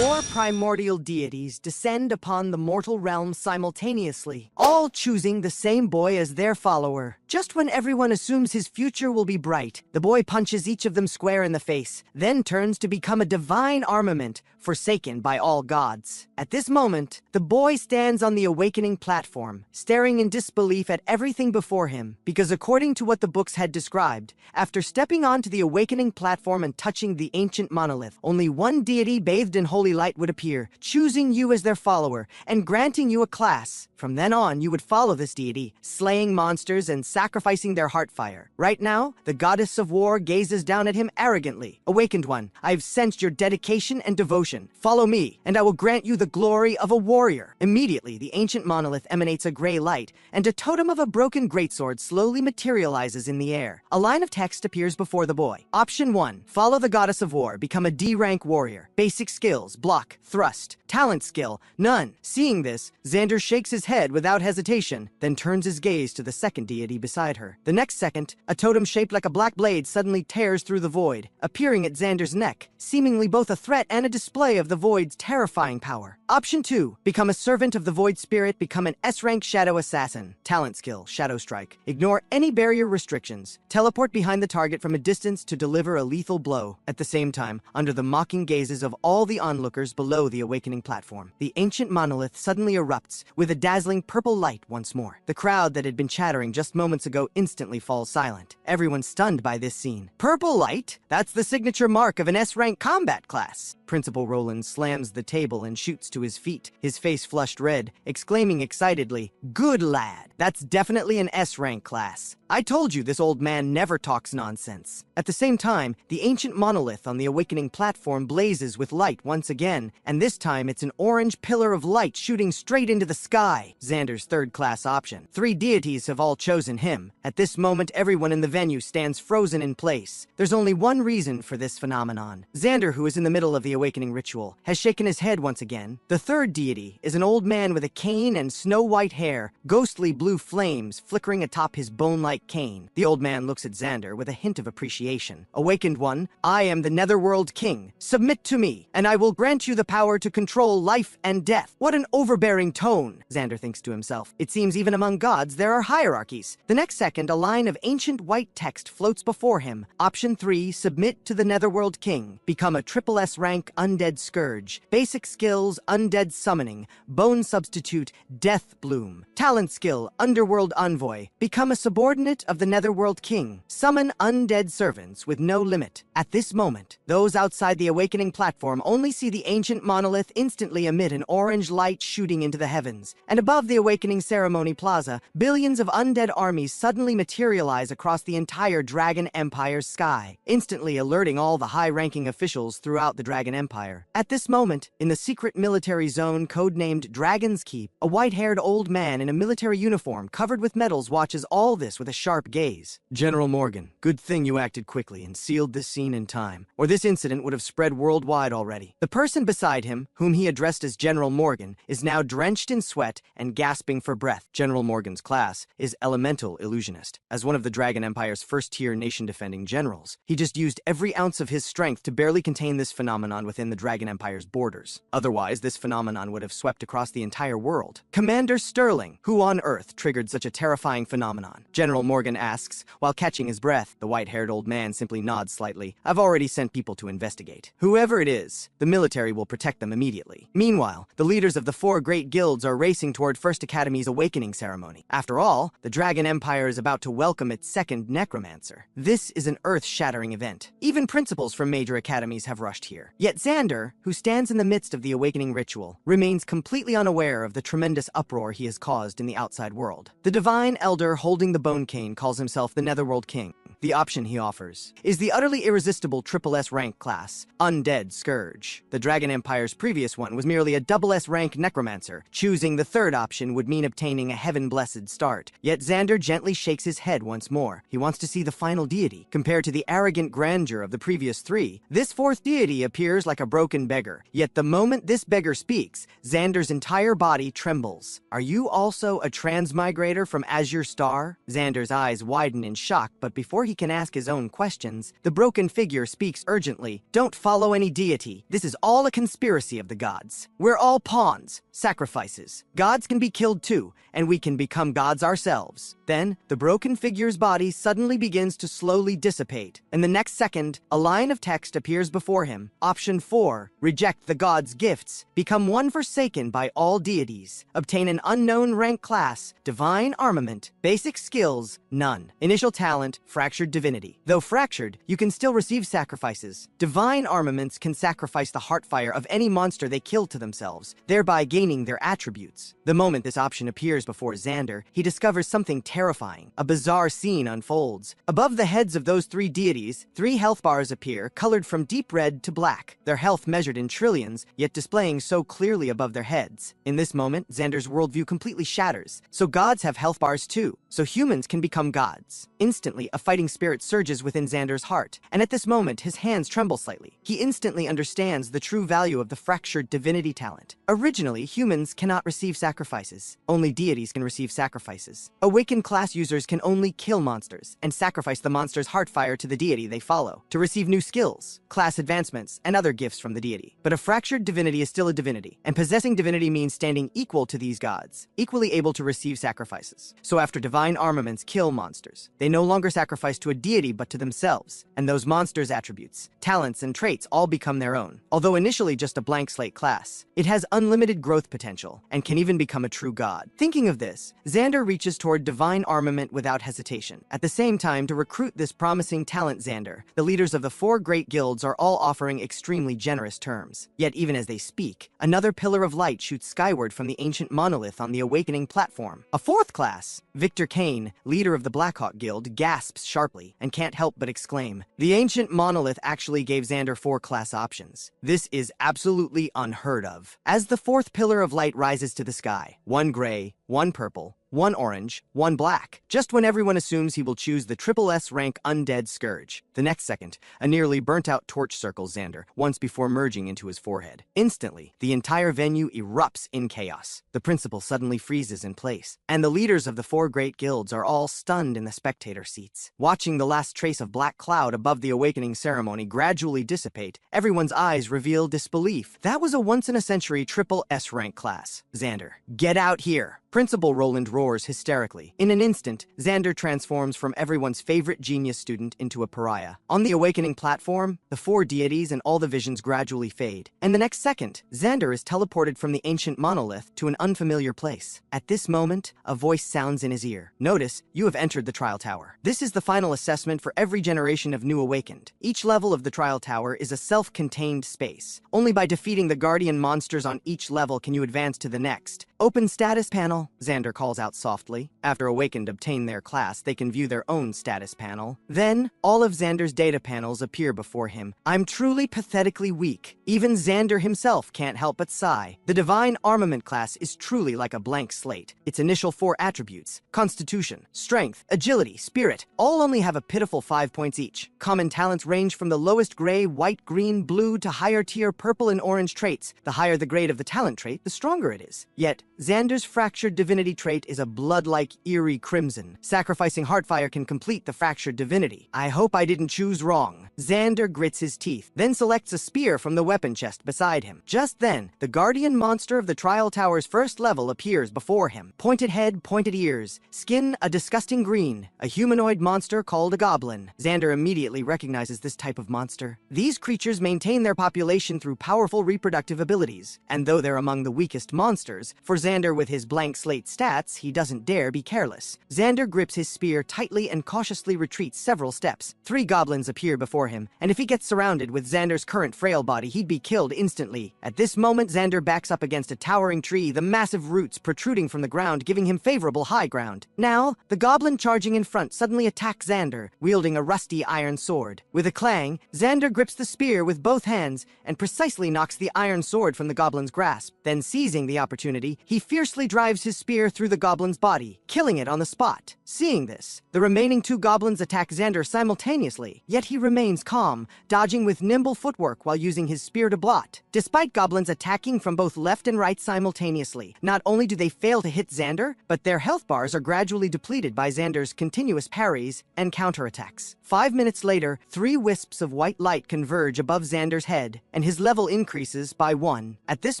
Four primordial deities descend upon the mortal realm simultaneously, all choosing the same boy as their follower. Just when everyone assumes his future will be bright, the boy punches each of them square in the face, then turns to become a divine armament, forsaken by all gods. At this moment, the boy stands on the awakening platform, staring in disbelief at everything before him, because according to what the books had described, after stepping onto the awakening platform and touching the ancient monolith, only one deity bathed in holy light would appear, choosing you as their follower, and granting you a class. From then on, you would follow this deity, slaying monsters and sacrificing their heart fire. Right now, the goddess of war gazes down at him arrogantly. Awakened one, I have sensed your dedication and devotion. Follow me, and I will grant you the glory of a warrior. Immediately, the ancient monolith emanates a gray light, and a totem of a broken greatsword slowly materializes in the air. A line of text appears before the boy. Option 1. Follow the goddess of war. Become a D-rank warrior. Basic skills: block, thrust. Talent skill: none. Seeing this, Xander shakes his head without hesitation, then turns his gaze to the second deity beside her. The next second, a totem shaped like a black blade suddenly tears through the void, appearing at Xander's neck, seemingly both a threat and a display of the void's terrifying power. Option 2. Become a servant of the void spirit. Become an S-rank shadow assassin. Talent skill: shadow strike. Ignore any barrier restrictions. Teleport behind the target from a distance to deliver a lethal blow. At the same time, under the mocking gazes of all the onlookers below the awakening platform, the ancient monolith suddenly erupts with a dazzling purple light once more. The crowd that had been chattering just moments ago instantly falls silent, everyone stunned by this scene. Purple light? That's the signature mark of an S-rank combat class. Principal Roland slams the table and shoots to his feet, his face flushed red, exclaiming excitedly, "Good lad, that's definitely an S-rank class. I told you this old man never talks nonsense." At the same time, the ancient monolith on the awakening platform blazes with light once again, and this time it's an orange pillar of light shooting straight into the sky. Xander's third-class option. 3 deities have all chosen him. At this moment, everyone in the venue stands frozen in place. There's only one reason for this phenomenon. Xander, who is in the middle of the awakening ritual, has shaken his head once again. The third deity is an old man with a cane and snow-white hair, ghostly blue flames flickering atop his bone-like cane. The old man looks at Xander with a hint of appreciation. Awakened one, I am the Netherworld King. Submit to me, and I will grant you the power to control life and death. What an overbearing tone, Xander thinks to himself. It seems even among gods there are hierarchies. The next second, a line of ancient white text floats before him. Option 3, submit to the Netherworld King. Become a triple S rank undead scourge. Basic skills: undead summoning, bone substitute, death bloom. Talent skill: underworld envoy. Become a subordinate of the Netherworld King. Summon undead servants with no limit. At this moment, those outside the awakening platform only see the ancient monolith instantly emit an orange light shooting into the heavens. And above the awakening ceremony plaza, billions of undead armies suddenly materialize across the entire Dragon Empire's sky, instantly alerting all the high-ranking officials throughout the Dragon Empire. At this moment, in the secret military zone codenamed Dragon's Keep, a white-haired old man in a military uniform covered with medals watches all this with a sharp gaze. General Morgan, good thing you acted quickly and sealed this scene in time, or this incident would have spread worldwide already. The person beside him, whom he addressed as General Morgan, is now drenched in sweat and gasping for breath. General Morgan's class is Elemental Illusionist. As one of the Dragon Empire's first-tier nation-defending generals, he just used every ounce of his strength to barely contain this phenomenon within the Dragon Empire's borders. Otherwise, this phenomenon would have swept across the entire world. Commander Sterling, who on Earth triggered such a terrifying phenomenon? General Morgan asks, while catching his breath. The white-haired old man simply nods slightly. I've already sent people to investigate. Whoever it is, the military will protect them immediately. Meanwhile, the leaders of the 4 great guilds are racing toward First Academy's awakening ceremony. After all, the Dragon Empire is about to welcome its second necromancer. This is an earth-shattering event. Even principals from major academies have rushed here. Yet Xander, who stands in the midst of the awakening ritual, remains completely unaware of the tremendous uproar he has caused in the outside world. The divine elder holding the bone cane calls himself the Netherworld King. The option he offers is the utterly irresistible triple S rank class, Undead Scourge. The Dragon Empire's previous one was merely a double S rank necromancer. Choosing the third option would mean obtaining a heaven-blessed start. Yet Xander gently shakes his head once more. He wants to see the final deity. Compared to the arrogant grandeur of the previous 3, this 4th deity appears like a broken beggar. Yet the moment this beggar speaks, Xander's entire body trembles. Are you also a transmigrator from Azure Star? Xander's eyes widen in shock, but before he he can ask his own questions, the broken figure speaks urgently. Don't follow any deity. This is all a conspiracy of the gods. We're all pawns, sacrifices. Gods can be killed too, and we can become gods ourselves. Then, the broken figure's body suddenly begins to slowly dissipate. In the next second, a line of text appears before him. Option 4. Reject the gods' gifts. Become one forsaken by all deities. Obtain an unknown rank class. Divine armament. Basic skills, none. Initial talent, fractured divinity. Though fractured, you can still receive sacrifices. Divine armaments can sacrifice the heartfire of any monster they kill to themselves, thereby gaining their attributes. The moment this option appears before Xander, he discovers something terrifying. A bizarre scene unfolds. Above the heads of those three deities, 3 health bars appear, colored from deep red to black. Their health measured in trillions, yet displaying so clearly above their heads. In this moment, Xander's worldview completely shatters. So gods have health bars too. So humans can become gods. Instantly, a fighting spirit surges within Xander's heart, and at this moment, his hands tremble slightly. He instantly understands the true value of the fractured divinity talent. Originally, humans cannot receive sacrifices. Only deities can receive sacrifices. Awakened class users can only kill monsters and sacrifice the monster's heartfire to the deity they follow to receive new skills, class advancements, and other gifts from the deity. But a fractured divinity is still a divinity, and possessing divinity means standing equal to these gods, equally able to receive sacrifices. So after divine armaments kill monsters, they no longer sacrifice to a deity but to themselves, and those monsters' attributes, talents, and traits all become their own. Although initially just a blank slate class, it has unlimited growth potential and can even become a true god. Thinking of this, Xander reaches toward divine armament without hesitation. At the same time, to recruit this promising talent Xander, the leaders of the 4 great guilds are all offering extremely generous terms. Yet even as they speak, another pillar of light shoots skyward from the ancient monolith on the awakening platform. A 4th class, Victor Kane, leader of the Blackhawk Guild, gasps sharply and can't help but exclaim. The ancient monolith actually gave Xander 4 class options. This is absolutely unheard of. As the 4th pillar of light rises to the sky, 1 gray, 1 purple, 1 orange, 1 black, just when everyone assumes he will choose the triple S rank Undead Scourge. The next second, a nearly burnt-out torch circles Xander, once before merging into his forehead. Instantly, the entire venue erupts in chaos. The principal suddenly freezes in place, and the leaders of the 4 great guilds are all stunned in the spectator seats. Watching the last trace of black cloud above the awakening ceremony gradually dissipate, everyone's eyes reveal disbelief. That was a once-in-a-century triple S rank class. Xander, get out here! Principal Roland roars hysterically. In an instant, Xander transforms from everyone's favorite genius student into a pariah. On the awakening platform, the 4 deities and all the visions gradually fade. And the next second, Xander is teleported from the ancient monolith to an unfamiliar place. At this moment, a voice sounds in his ear. Notice, you have entered the trial tower. This is the final assessment for every generation of new awakened. Each level of the trial tower is a self-contained space. Only by defeating the guardian monsters on each level can you advance to the next. Open status panel, Xander calls out softly. After Awakened obtain their class, they can view their own status panel. Then, all of Xander's data panels appear before him. I'm truly pathetically weak. Even Xander himself can't help but sigh. The Divine Armament class is truly like a blank slate. Its initial 4 attributes, Constitution, Strength, Agility, Spirit, all only have a pitiful 5 points each. Common talents range from the lowest gray, white, green, blue to higher tier purple and orange traits. The higher the grade of the talent trait, the stronger it is. Yet, Xander's fractured divinity trait is a blood-like eerie crimson. Sacrificing Heartfire can complete the fractured divinity. I hope I didn't choose wrong. Xander grits his teeth, then selects a spear from the weapon chest beside him. Just then, the guardian monster of the trial tower's first level appears before him. Pointed head, pointed ears, skin a disgusting green, a humanoid monster called a goblin. Xander immediately recognizes this type of monster. These creatures maintain their population through powerful reproductive abilities, and though they're among the weakest monsters, for Xander with his blank slate stats, he doesn't dare be careless. Xander grips his spear tightly and cautiously retreats several steps. 3 goblins appear before him, and if he gets surrounded with Xander's current frail body, he'd be killed instantly. At this moment, Xander backs up against a towering tree, the massive roots protruding from the ground, giving him favorable high ground. Now, the goblin charging in front suddenly attacks Xander, wielding a rusty iron sword. With a clang, Xander grips the spear with both hands and precisely knocks the iron sword from the goblin's grasp. Then, seizing the opportunity, he fiercely drives his spear through the goblin's body, killing it on the spot. Seeing this, the remaining two goblins attack Xander simultaneously, yet he remains calm, dodging with nimble footwork while using his spear to blot. Despite goblins attacking from both left and right simultaneously, not only do they fail to hit Xander, but their health bars are gradually depleted by Xander's continuous parries and counterattacks. 5 minutes later, 3 wisps of white light converge above Xander's head, and his level increases by 1. At this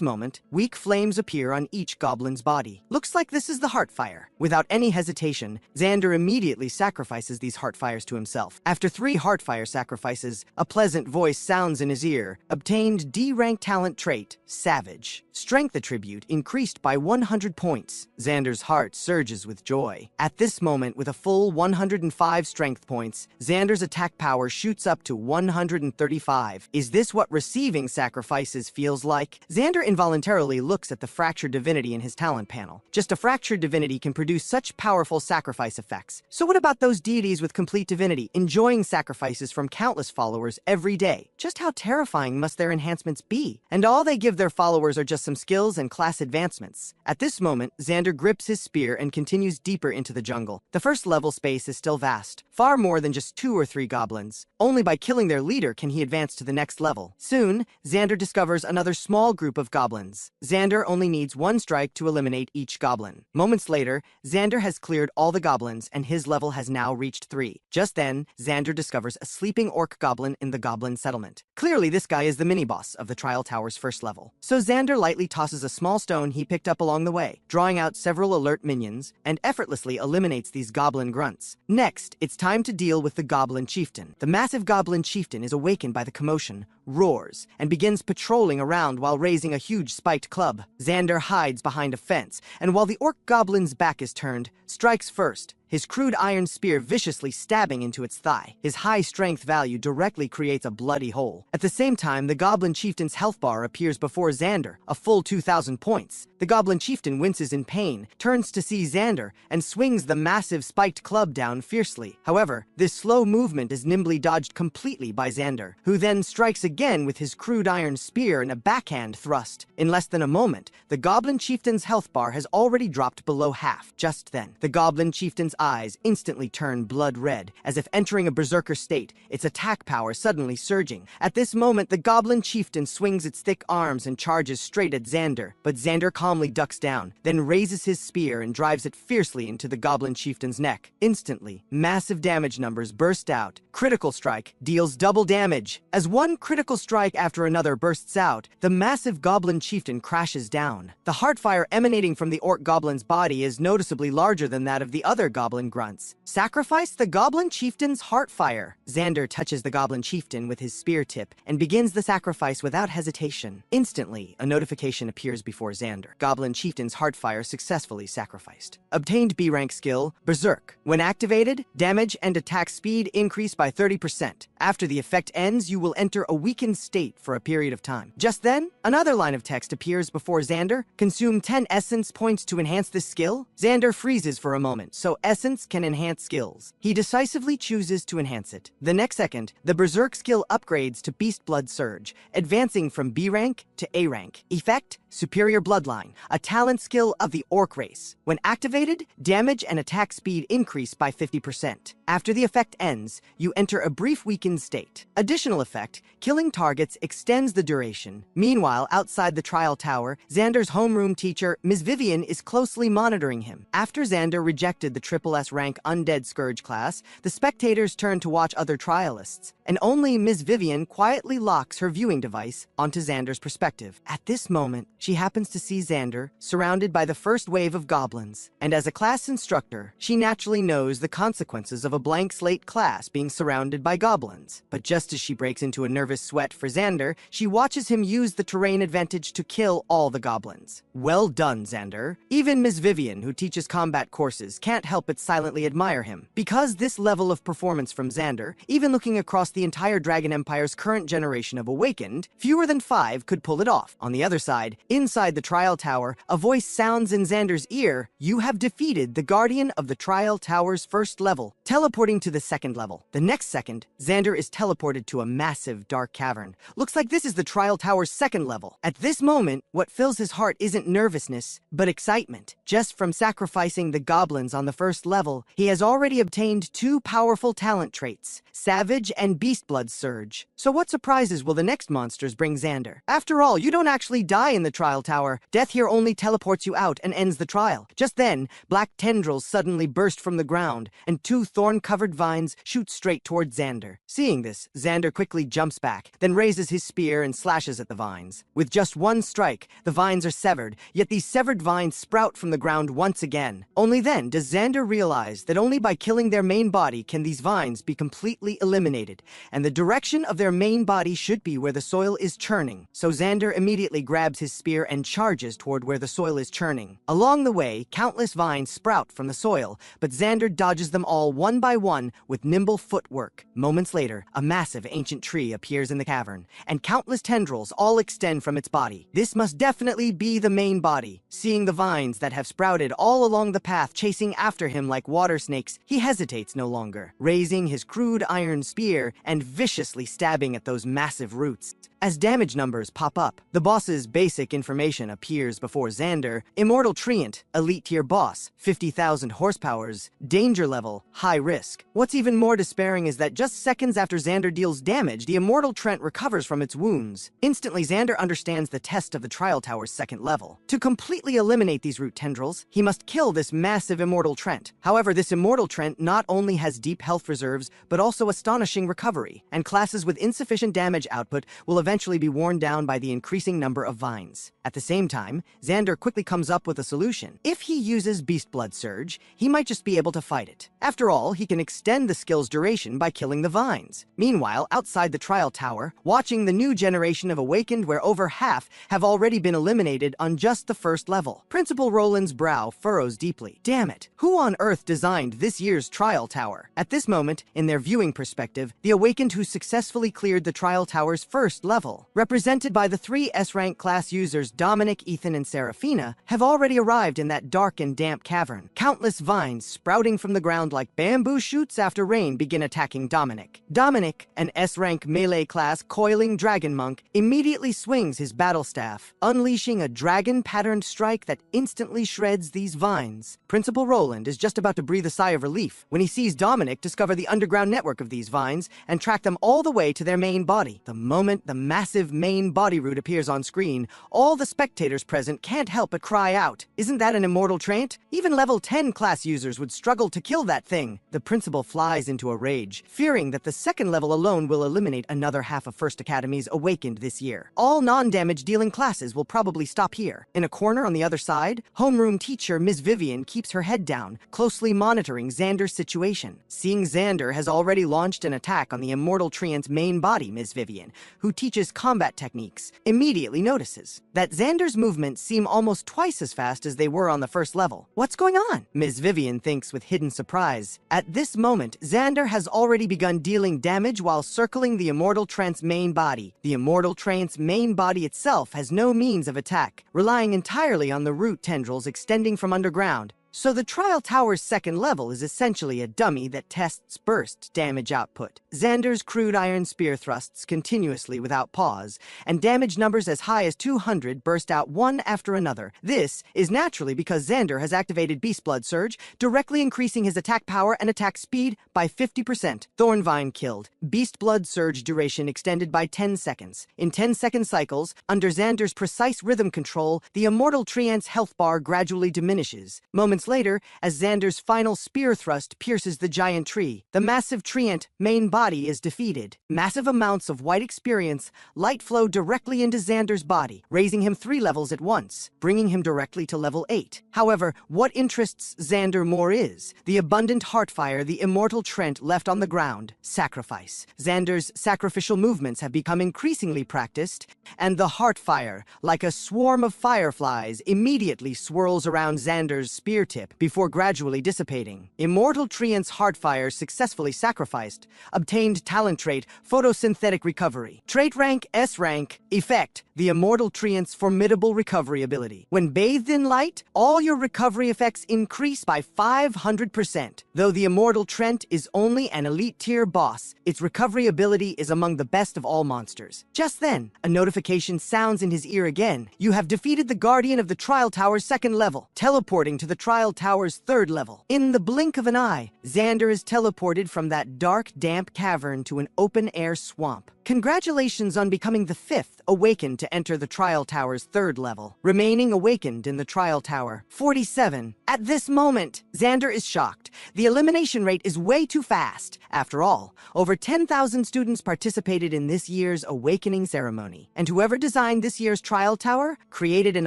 moment, weak flames appear on each goblin's body. Looks like this is the Heartfire. Without any hesitation, Xander immediately sacrifices these Heartfires to himself. After 3 Heartfire sacrifices, a pleasant voice sounds in his ear. Obtained D-rank talent trait, Savage. Strength attribute increased by 100 points. Xander's heart surges with joy. At this moment, with a full 105 strength points, Xander's attack power shoots up to 135. Is this what receiving sacrifices feels like? Xander involuntarily looks at the fractured divinity in his talent panel. Just a fractured divinity can produce such powerful sacrifice effects. So what about those deities with complete divinity, enjoying sacrifices from countless followers every day? Just how terrifying must their enhancements be? And all they give their followers are just some skills and class advancements. At this moment, Xander grips his spear and continues deeper into the jungle. The first level space is still vast, far more than just 2 or 3 goblins. Only by killing their leader can he advance to the next level. Soon, Xander discovers another small group of goblins. Xander only needs 1 strike to eliminate each goblin. Moments later, Xander has cleared all the goblins and his level has now reached 3. Just then, Xander discovers a sleeping orc goblin in the goblin settlement. Clearly, this guy is the mini-boss of the Trial Tower's first level. So Xander lightly tosses a small stone he picked up along the way, drawing out several alert minions, and effortlessly eliminates these goblin grunts. Next, it's time to deal with the goblin chieftain. The massive goblin chieftain is awakened by the commotion, roars, and begins patrolling around while raising a huge spiked club. Xander hides behind a fence, and while the orc goblin's back is turned, strikes first, his crude iron spear viciously stabbing into its thigh. His high strength value directly creates a bloody hole. At the same time, the goblin chieftain's health bar appears before Xander, a full 2,000 points. The goblin chieftain winces in pain, turns to see Xander, and swings the massive spiked club down fiercely. However, this slow movement is nimbly dodged completely by Xander, who then strikes again with his crude iron spear in a backhand thrust. In less than a moment, the goblin chieftain's health bar has already dropped below half. Just then, the goblin chieftain's eyes instantly turn blood red, as if entering a berserker state, its attack power suddenly surging. At this moment, the goblin chieftain swings its thick arms and charges straight at Xander, but Xander calmly ducks down, then raises his spear and drives it fiercely into the goblin chieftain's neck. Instantly, massive damage numbers burst out. Critical strike deals double damage. As one critical strike after another bursts out, the massive goblin chieftain crashes down. The heartfire emanating from the orc goblin's body is noticeably larger than that of the other goblin grunts. Sacrifice the goblin chieftain's heartfire. Xander touches the goblin chieftain with his spear tip and begins the sacrifice without hesitation. Instantly, a notification appears before Xander. Goblin chieftain's heartfire successfully sacrificed. Obtained B-rank skill, Berserk. When activated, damage and attack speed increase by 30%. After the effect ends, you will enter a weakened state for a period of time. Just then, another line of text appears before Xander. Consume 10 essence points to enhance this skill. Xander freezes for a moment, so essence can enhance skills. He decisively chooses to enhance it. The next second, the Berserk skill upgrades to Beast Blood Surge, advancing from B rank to A rank. Effect, Superior Bloodline, a talent skill of the Orc race. When activated, damage and attack speed increase by 50%. After the effect ends, you enter a brief weakened state. Additional effect, killing targets extends the duration. Meanwhile, outside the trial tower, Xander's homeroom teacher, Ms. Vivian, is closely monitoring him. After Xander rejected the Triple S rank Undead Scourge class, the spectators turn to watch other trialists, and only Ms. Vivian quietly locks her viewing device onto Xander's perspective. At this moment, she happens to see Xander surrounded by the first wave of goblins, and as a class instructor, she naturally knows the consequences of a blank slate class being surrounded by goblins. But just as she breaks into a nervous sweat for Xander, she watches him use the terrain advantage to kill all the goblins. Well done, Xander. Even Ms. Vivian, who teaches combat courses, can't help but silently admire him. Because this level of performance from Xander, even looking across the the entire Dragon Empire's current generation of Awakened, fewer than 5 could pull it off. On the other side, inside the Trial Tower, a voice sounds in Xander's ear. You have defeated the Guardian of the Trial Tower's first level, teleporting to the second level. The next second, Xander is teleported to a massive dark cavern. Looks like this is the Trial Tower's second level. At this moment, what fills his heart isn't nervousness, but excitement. Just from sacrificing the goblins on the first level, he has already obtained 2 powerful talent traits, Savage and Beast Blood Surge. So what surprises will the next monsters bring Xander? After all, you don't actually die in the Trial Tower. Death here only teleports you out and ends the trial. Just then, black tendrils suddenly burst from the ground, and 2 thorn-covered vines shoot straight toward Xander. Seeing this, Xander quickly jumps back, then raises his spear and slashes at the vines. With just one strike, the vines are severed, yet these severed vines sprout from the ground once again. Only then does Xander realize that only by killing their main body can these vines be completely eliminated, and the direction of their main body should be where the soil is churning. So Xander immediately grabs his spear and charges toward where the soil is churning. Along the way, countless vines sprout from the soil, but Xander dodges them all one by one with nimble footwork. Moments later, a massive ancient tree appears in the cavern, and countless tendrils all extend from its body. This must definitely be the main body. Seeing the vines that have sprouted all along the path chasing after him like water snakes, he hesitates no longer, raising his crude iron spear and viciously stabbing at those massive roots. As damage numbers pop up, the boss's basic information appears before Xander. Immortal Treant, Elite Tier Boss, 50,000 horsepowers, danger level, high risk. What's even more despairing is that just seconds after Xander deals damage, the Immortal Treant recovers from its wounds. Instantly, Xander understands the test of the Trial Tower's second level. To completely eliminate these root tendrils, he must kill this massive Immortal Treant. However, this Immortal Treant not only has deep health reserves, but also astonishing recovery, and classes with insufficient damage output will eventually be worn down by the increasing number of vines. At the same time, Xander quickly comes up with a solution. If he uses Beast Blood Surge, he might just be able to fight it. After all, he can extend the skill's duration by killing the vines. Meanwhile, outside the Trial Tower, watching the new generation of Awakened where over half have already been eliminated on just the first level, Principal Roland's brow furrows deeply. Damn it, who on earth designed this year's Trial Tower? At this moment, in their viewing perspective, the Awakened who successfully cleared the Trial Tower's first level, represented by the 3 S-rank class users Dominic, Ethan, and Seraphina, have already arrived in that dark and damp cavern. Countless vines sprouting from the ground like bamboo shoots after rain begin attacking Dominic. Dominic, an S-rank melee class coiling dragon monk, immediately swings his battle staff, unleashing a dragon-patterned strike that instantly shreds these vines. Principal Roland is just about to breathe a sigh of relief when he sees Dominic discover the underground network of these vines and track them all the way to their main body. The moment the massive main body root appears on screen, all the spectators present can't help but cry out, "Isn't that an Immortal Treant? Even level 10 class users would struggle to kill that thing." The principal flies into a rage, fearing that the second level alone will eliminate another half of First Academy's Awakened this year. All non-damage dealing classes will probably stop here. In a corner on the other side, homeroom teacher Ms. Vivian keeps her head down, closely monitoring Xander's situation. Seeing Xander has already launched an attack on the Immortal Treant's main body, Ms. Vivian, who teaches combat techniques, immediately notices that Xander's movements seem almost twice as fast as they were on the first level. What's going on? Ms. Vivian thinks with hidden surprise. At this moment, Xander has already begun dealing damage while circling the Immortal Treant's main body. The Immortal Treant's main body itself has no means of attack, relying entirely on the root tendrils extending from underground. So the Trial Tower's second level is essentially a dummy that tests burst damage output. Xander's crude iron spear thrusts continuously without pause, and damage numbers as high as 200 burst out one after another. This is naturally because Xander has activated Beast Blood Surge, directly increasing his attack power and attack speed by 50%. Thornvine killed. Beast Blood Surge duration extended by 10 seconds. In 10-second cycles, under Xander's precise rhythm control, the Immortal Treant's health bar gradually diminishes. Moments later, as Xander's final spear thrust pierces the giant tree, the massive Treant main body is defeated. Massive amounts of white experience light flow directly into Xander's body, raising him 3 levels at once, bringing him directly to level 8. However, what interests Xander more is the abundant heartfire the Immortal Treant left on the ground. Sacrifice. Xander's sacrificial movements have become increasingly practiced, and the heartfire, like a swarm of fireflies, immediately swirls around Xander's spear tip before gradually dissipating. Immortal Treant's Heartfire successfully sacrificed. Obtained talent trait, Photosynthetic Recovery. Trait rank, S rank. Effect, the Immortal Treant's formidable recovery ability. When bathed in light, all your recovery effects increase by 500%. Though the Immortal Trent is only an elite tier boss, its recovery ability is among the best of all monsters. Just then, a notification sounds in his ear again. You have defeated the Guardian of the Trial Tower's 2nd level, teleporting to the Trial Tower's 3rd level. In the blink of an eye, Xander is teleported from that dark, damp cavern to an open-air swamp. Congratulations on becoming the 5th awakened to enter the Trial Tower's 3rd level. Remaining awakened in the Trial Tower, 47. At this moment, Xander is shocked. The elimination rate is way too fast. After all, over 10,000 students participated in this year's awakening ceremony. And whoever designed this year's Trial Tower created an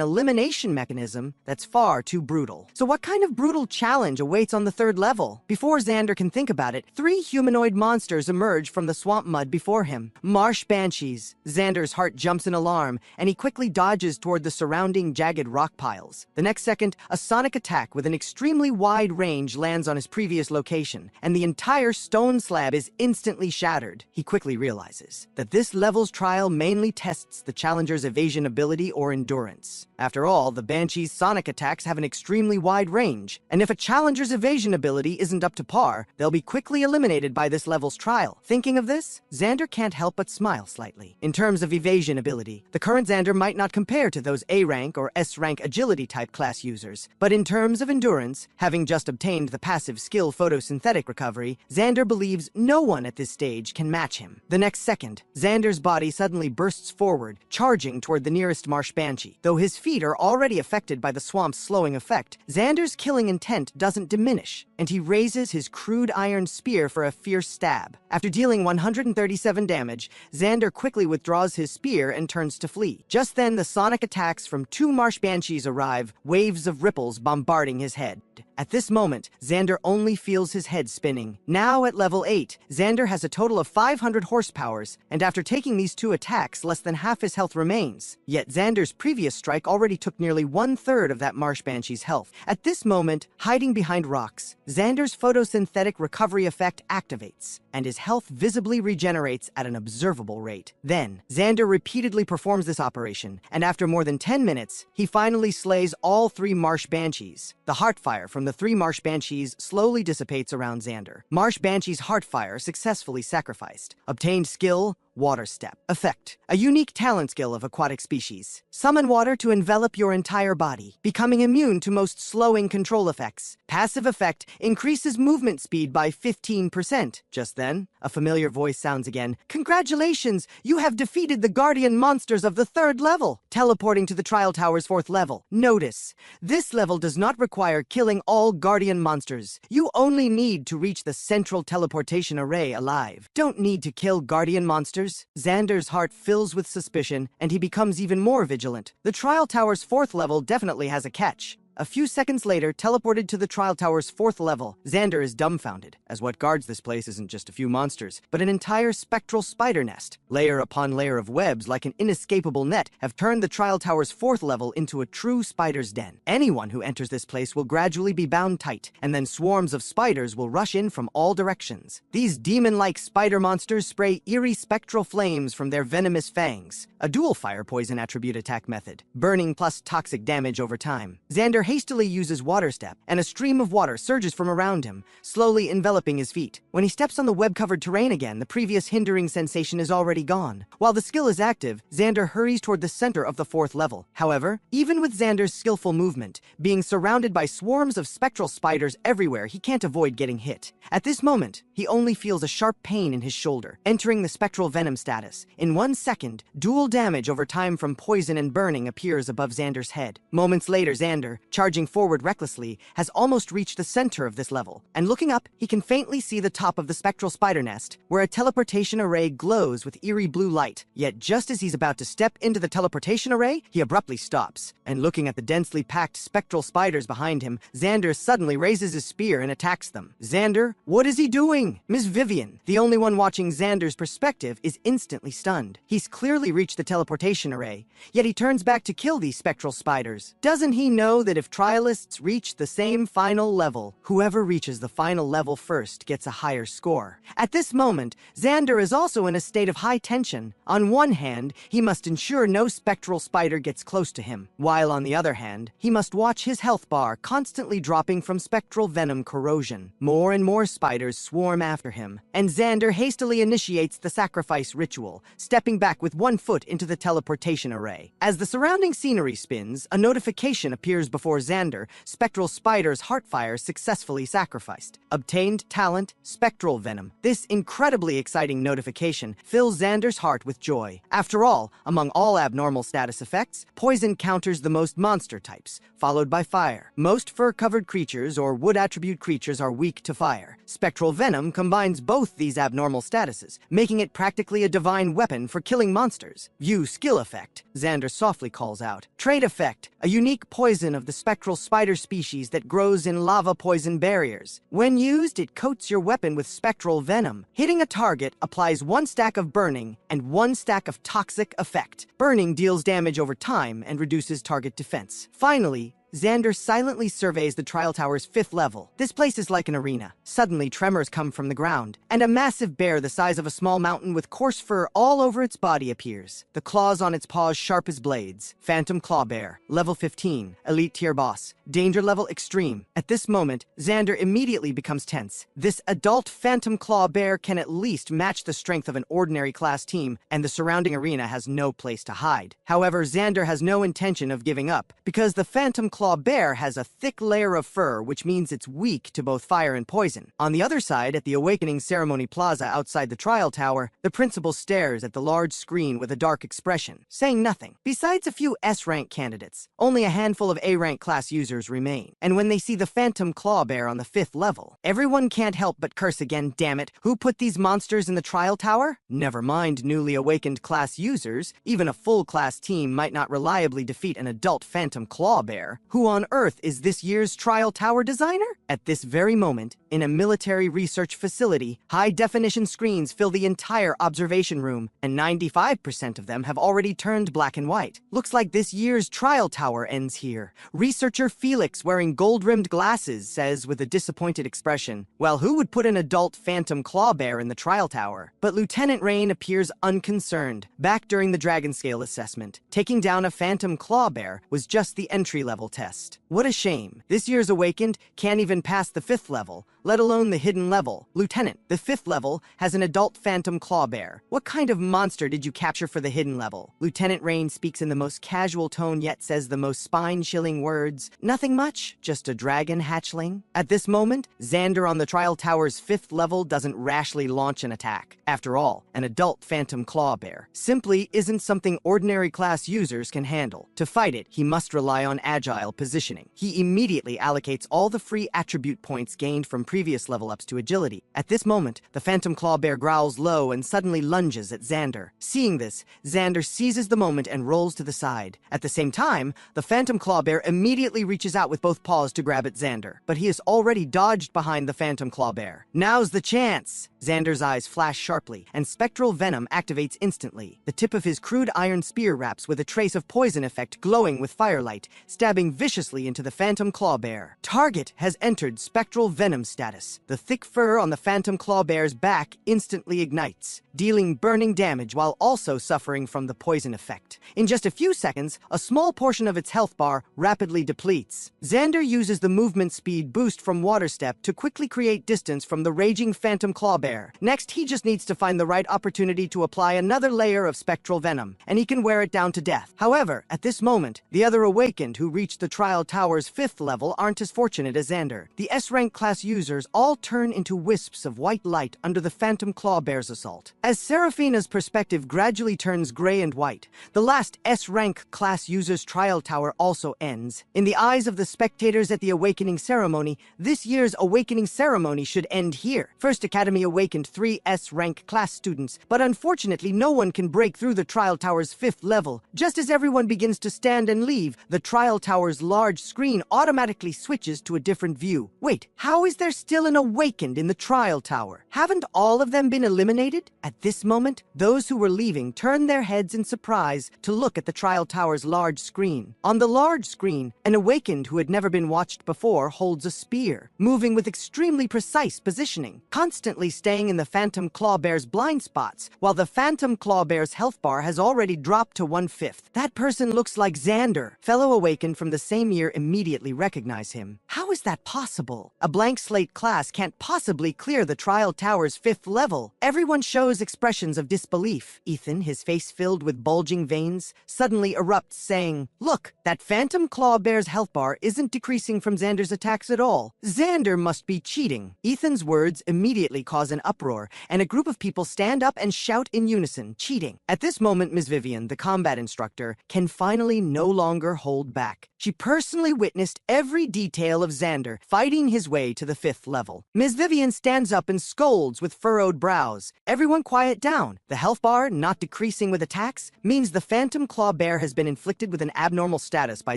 elimination mechanism that's far too brutal. So what kind of brutal challenge awaits on the 3rd level? Before Xander can think about it, 3 humanoid monsters emerge from the swamp mud before him. Marsh Banshees. Xander's heart jumps in alarm, and he quickly dodges toward the surrounding jagged rock piles. The next second, a sonic attack with an extremely wide range lands on his previous location, and the entire stone slab is instantly shattered. He quickly realizes that this level's trial mainly tests the challenger's evasion ability or endurance. After all, the Banshee's sonic attacks have an extremely wide range, and if a challenger's evasion ability isn't up to par, they'll be quickly eliminated by this level's trial. Thinking of this, Xander can't help but smile slightly. In terms of evasion ability, the current Xander might not compare to those A-rank or S-rank agility-type class users, but in terms of endurance, having just obtained the passive skill Photosynthetic Recovery, Xander believes no one at this stage can match him. The next second, Xander's body suddenly bursts forward, charging toward the nearest Marsh Banshee. Though his feet are already affected by the swamp's slowing effect, Xander's killing intent doesn't diminish, and he raises his crude iron spear for a fierce stab. After dealing 137 damage, Xander quickly withdraws his spear and turns to flee. Just then, the sonic attacks from 2 Marsh Banshees arrive, waves of ripples bombarding his head. At this moment, Xander only feels his head spinning. Now at level 8, Xander has a total of 500 horsepowers, and after taking these 2 attacks, less than half his health remains. Yet Xander's previous strike already took nearly 1/3 of that Marsh Banshee's health. At this moment, hiding behind rocks, Xander's photosynthetic recovery effect activates, and his health visibly regenerates at an observable rate. Then, Xander repeatedly performs this operation, and after more than 10 minutes, he finally slays all 3 Marsh Banshees. The Heartfire from the 3 Marsh Banshees slowly dissipates around Xander. Marsh Banshee's Heartfire successfully sacrificed. Obtained skill, Water Step. Effect, a unique talent skill of aquatic species. Summon water to envelop your entire body, becoming immune to most slowing control effects. Passive effect, increases movement speed by 15%. Just then, a familiar voice sounds again. Congratulations, you have defeated the Guardian monsters of the 3rd level, teleporting to the Trial Tower's 4th level. Notice, this level does not require killing all Guardian monsters. You only need to reach the central teleportation array alive. Don't need to kill Guardian monsters. Xander's heart fills with suspicion, and he becomes even more vigilant. The Trial Tower's 4th level definitely has a catch. A few seconds later, teleported to the Trial Tower's 4th level, Xander is dumbfounded, as what guards this place isn't just a few monsters, but an entire spectral spider nest. Layer upon layer of webs, like an inescapable net, have turned the Trial Tower's 4th level into a true spider's den. Anyone who enters this place will gradually be bound tight, and then swarms of spiders will rush in from all directions. These demon-like spider monsters spray eerie spectral flames from their venomous fangs, a dual fire poison attribute attack method, burning plus toxic damage over time. Xander hastily uses Water Step, and a stream of water surges from around him, slowly enveloping his feet. When he steps on the web-covered terrain again, the previous hindering sensation is already gone. While the skill is active, Xander hurries toward the center of the 4th level. However, even with Xander's skillful movement, being surrounded by swarms of spectral spiders everywhere, he can't avoid getting hit. At this moment, he only feels a sharp pain in his shoulder, entering the spectral venom status. In 1 second, dual damage over time from poison and burning appears above Xander's head. Moments later, Xander, charging forward recklessly, has almost reached the center of this level, and looking up, he can faintly see the top of the spectral spider nest, where a teleportation array glows with eerie blue light. Yet just as he's about to step into the teleportation array, he abruptly stops, and looking at the densely packed spectral spiders behind him, Xander suddenly raises his spear and attacks them. Xander, what is he doing? Miss Vivian, the only one watching Xander's perspective, is instantly stunned. He's clearly reached the teleportation array, yet he turns back to kill these spectral spiders. Doesn't he know that if if trialists reach the same final level. Whoever reaches the final level first gets a higher score. At this moment, Xander is also in a state of high tension. On one hand, he must ensure no spectral spider gets close to him, while on the other hand, he must watch his health bar constantly dropping from spectral venom corrosion. More and more spiders swarm after him, and Xander hastily initiates the sacrifice ritual, stepping back with one foot into the teleportation array. As the surrounding scenery spins, a notification appears before Xander: spectral spider's heartfire successfully sacrificed. Obtained talent, spectral venom. This incredibly exciting notification fills Xander's heart with joy. After all, among all abnormal status effects, poison counters the most monster types, followed by fire. Most fur-covered creatures or wood attribute creatures are weak to fire. Spectral venom combines both these abnormal statuses, making it practically a divine weapon for killing monsters. View skill effect, Xander softly calls out. Trait effect, a unique poison of the spectral spider species that grows in lava poison barriers. When used, it coats your weapon with spectral venom. Hitting a target applies 1 stack of burning and 1 stack of toxic effect. Burning deals damage over time and reduces target defense. Finally, Xander silently surveys the trial tower's 5th level. This place is like an arena. Suddenly, tremors come from the ground, and a massive bear the size of a small mountain with coarse fur all over its body appears. The claws on its paws sharp as blades. Phantom Claw Bear, level 15, elite tier boss. Danger level extreme. At this moment, Xander immediately becomes tense. This adult Phantom Claw Bear can at least match the strength of an ordinary class team, and the surrounding arena has no place to hide. However, Xander has no intention of giving up, because the Phantom Claw Bear has a thick layer of fur, which means it's weak to both fire and poison. On the other side, at the Awakening Ceremony Plaza outside the trial tower, the principal stares at the large screen with a dark expression, saying nothing. Besides a few S-rank candidates, only a handful of A-rank class users remain. And when they see the Phantom Claw Bear on the 5th level, everyone can't help but curse again. Damn it, who put these monsters in the trial tower? Never mind newly awakened class users, even a full class team might not reliably defeat an adult Phantom Claw Bear. Who on earth is this year's trial tower designer? At this very moment, in a military research facility, high-definition screens fill the entire observation room, and 95% of them have already turned black and white. Looks like this year's trial tower ends here. Researcher Felix, wearing gold-rimmed glasses, says with a disappointed expression, "Well, who would put an adult Phantom Claw Bear in the trial tower?" But Lieutenant Rain appears unconcerned. Back during the Dragon Scale assessment, taking down a Phantom Claw Bear was just the entry-level test. What a shame. This year's Awakened can't even pass the 5th level, let alone the hidden level. Lieutenant, the 5th level has an adult Phantom Claw Bear. What kind of monster did you capture for the hidden level? Lieutenant Rain speaks in the most casual tone yet says the most spine-chilling words. Nothing much, just a dragon hatchling. At this moment, Xander on the trial tower's 5th level doesn't rashly launch an attack. After all, an adult Phantom Claw Bear simply isn't something ordinary class users can handle. To fight it, he must rely on agile positioning. He immediately allocates all the free attribute points gained from previous level ups to agility. At this moment, the Phantom Claw Bear growls low and suddenly lunges at Xander. Seeing this, Xander seizes the moment and rolls to the side. At the same time, the Phantom Claw Bear immediately reaches out with both paws to grab at Xander, but he has already dodged behind the Phantom Claw Bear. Now's the chance! Xander's eyes flash sharply, and spectral venom activates instantly. The tip of his crude iron spear wraps with a trace of poison effect glowing with firelight, stabbing viciously into the Phantom Claw Bear. Target has entered spectral venom status. The thick fur on the Phantom Claw Bear's back instantly ignites, dealing burning damage while also suffering from the poison effect. In just a few seconds, a small portion of its health bar rapidly depletes. Xander uses the movement speed boost from Water Step to quickly create distance from the raging Phantom Claw Bear. Next, he just needs to find the right opportunity to apply another layer of spectral venom, and he can wear it down to death. However, at this moment, the other Awakened who reached the trial tower's 5th level aren't as fortunate as Xander. The S-rank class users all turn into wisps of white light under the Phantom Claw Bear's assault. As Seraphina's perspective gradually turns gray and white, the last S-rank class user's trial tower also ends. In the eyes of the spectators at the Awakening Ceremony, this year's Awakening Ceremony should end here. First Academy awakened 3 S-rank class students, but unfortunately no one can break through the trial tower's 5th level. Just as everyone begins to stand and leave, the trial tower's tower's large screen automatically switches to a different view. Wait, how is there still an awakened in the trial tower? Haven't all of them been eliminated? At this moment, those who were leaving turned their heads in surprise to look at the trial tower's large screen. On the large screen, an awakened who had never been watched before holds a spear, moving with extremely precise positioning, constantly staying in the Phantom Clawbear's blind spots, while the Phantom Clawbear's health bar has already dropped to 1/5. That person looks like Xander. Fellow awakened from the same year immediately recognize him. How is that possible? A blank slate class can't possibly clear the trial tower's 5th level. Everyone shows expressions of disbelief. Ethan, his face filled with bulging veins, suddenly erupts saying, "Look, that Phantom Clawbear's health bar isn't decreasing from Xander's attacks at all. Xander must be cheating." Ethan's words immediately cause an uproar, and a group of people stand up and shout in unison, "Cheating." At this moment, Ms. Vivian, the combat instructor, can finally no longer hold back. She personally witnessed every detail of Xander fighting his way to the 5th level. Ms. Vivian stands up and scolds with furrowed brows. "Everyone quiet down. The health bar not decreasing with attacks means the Phantom Clawbear has been inflicted with an abnormal status by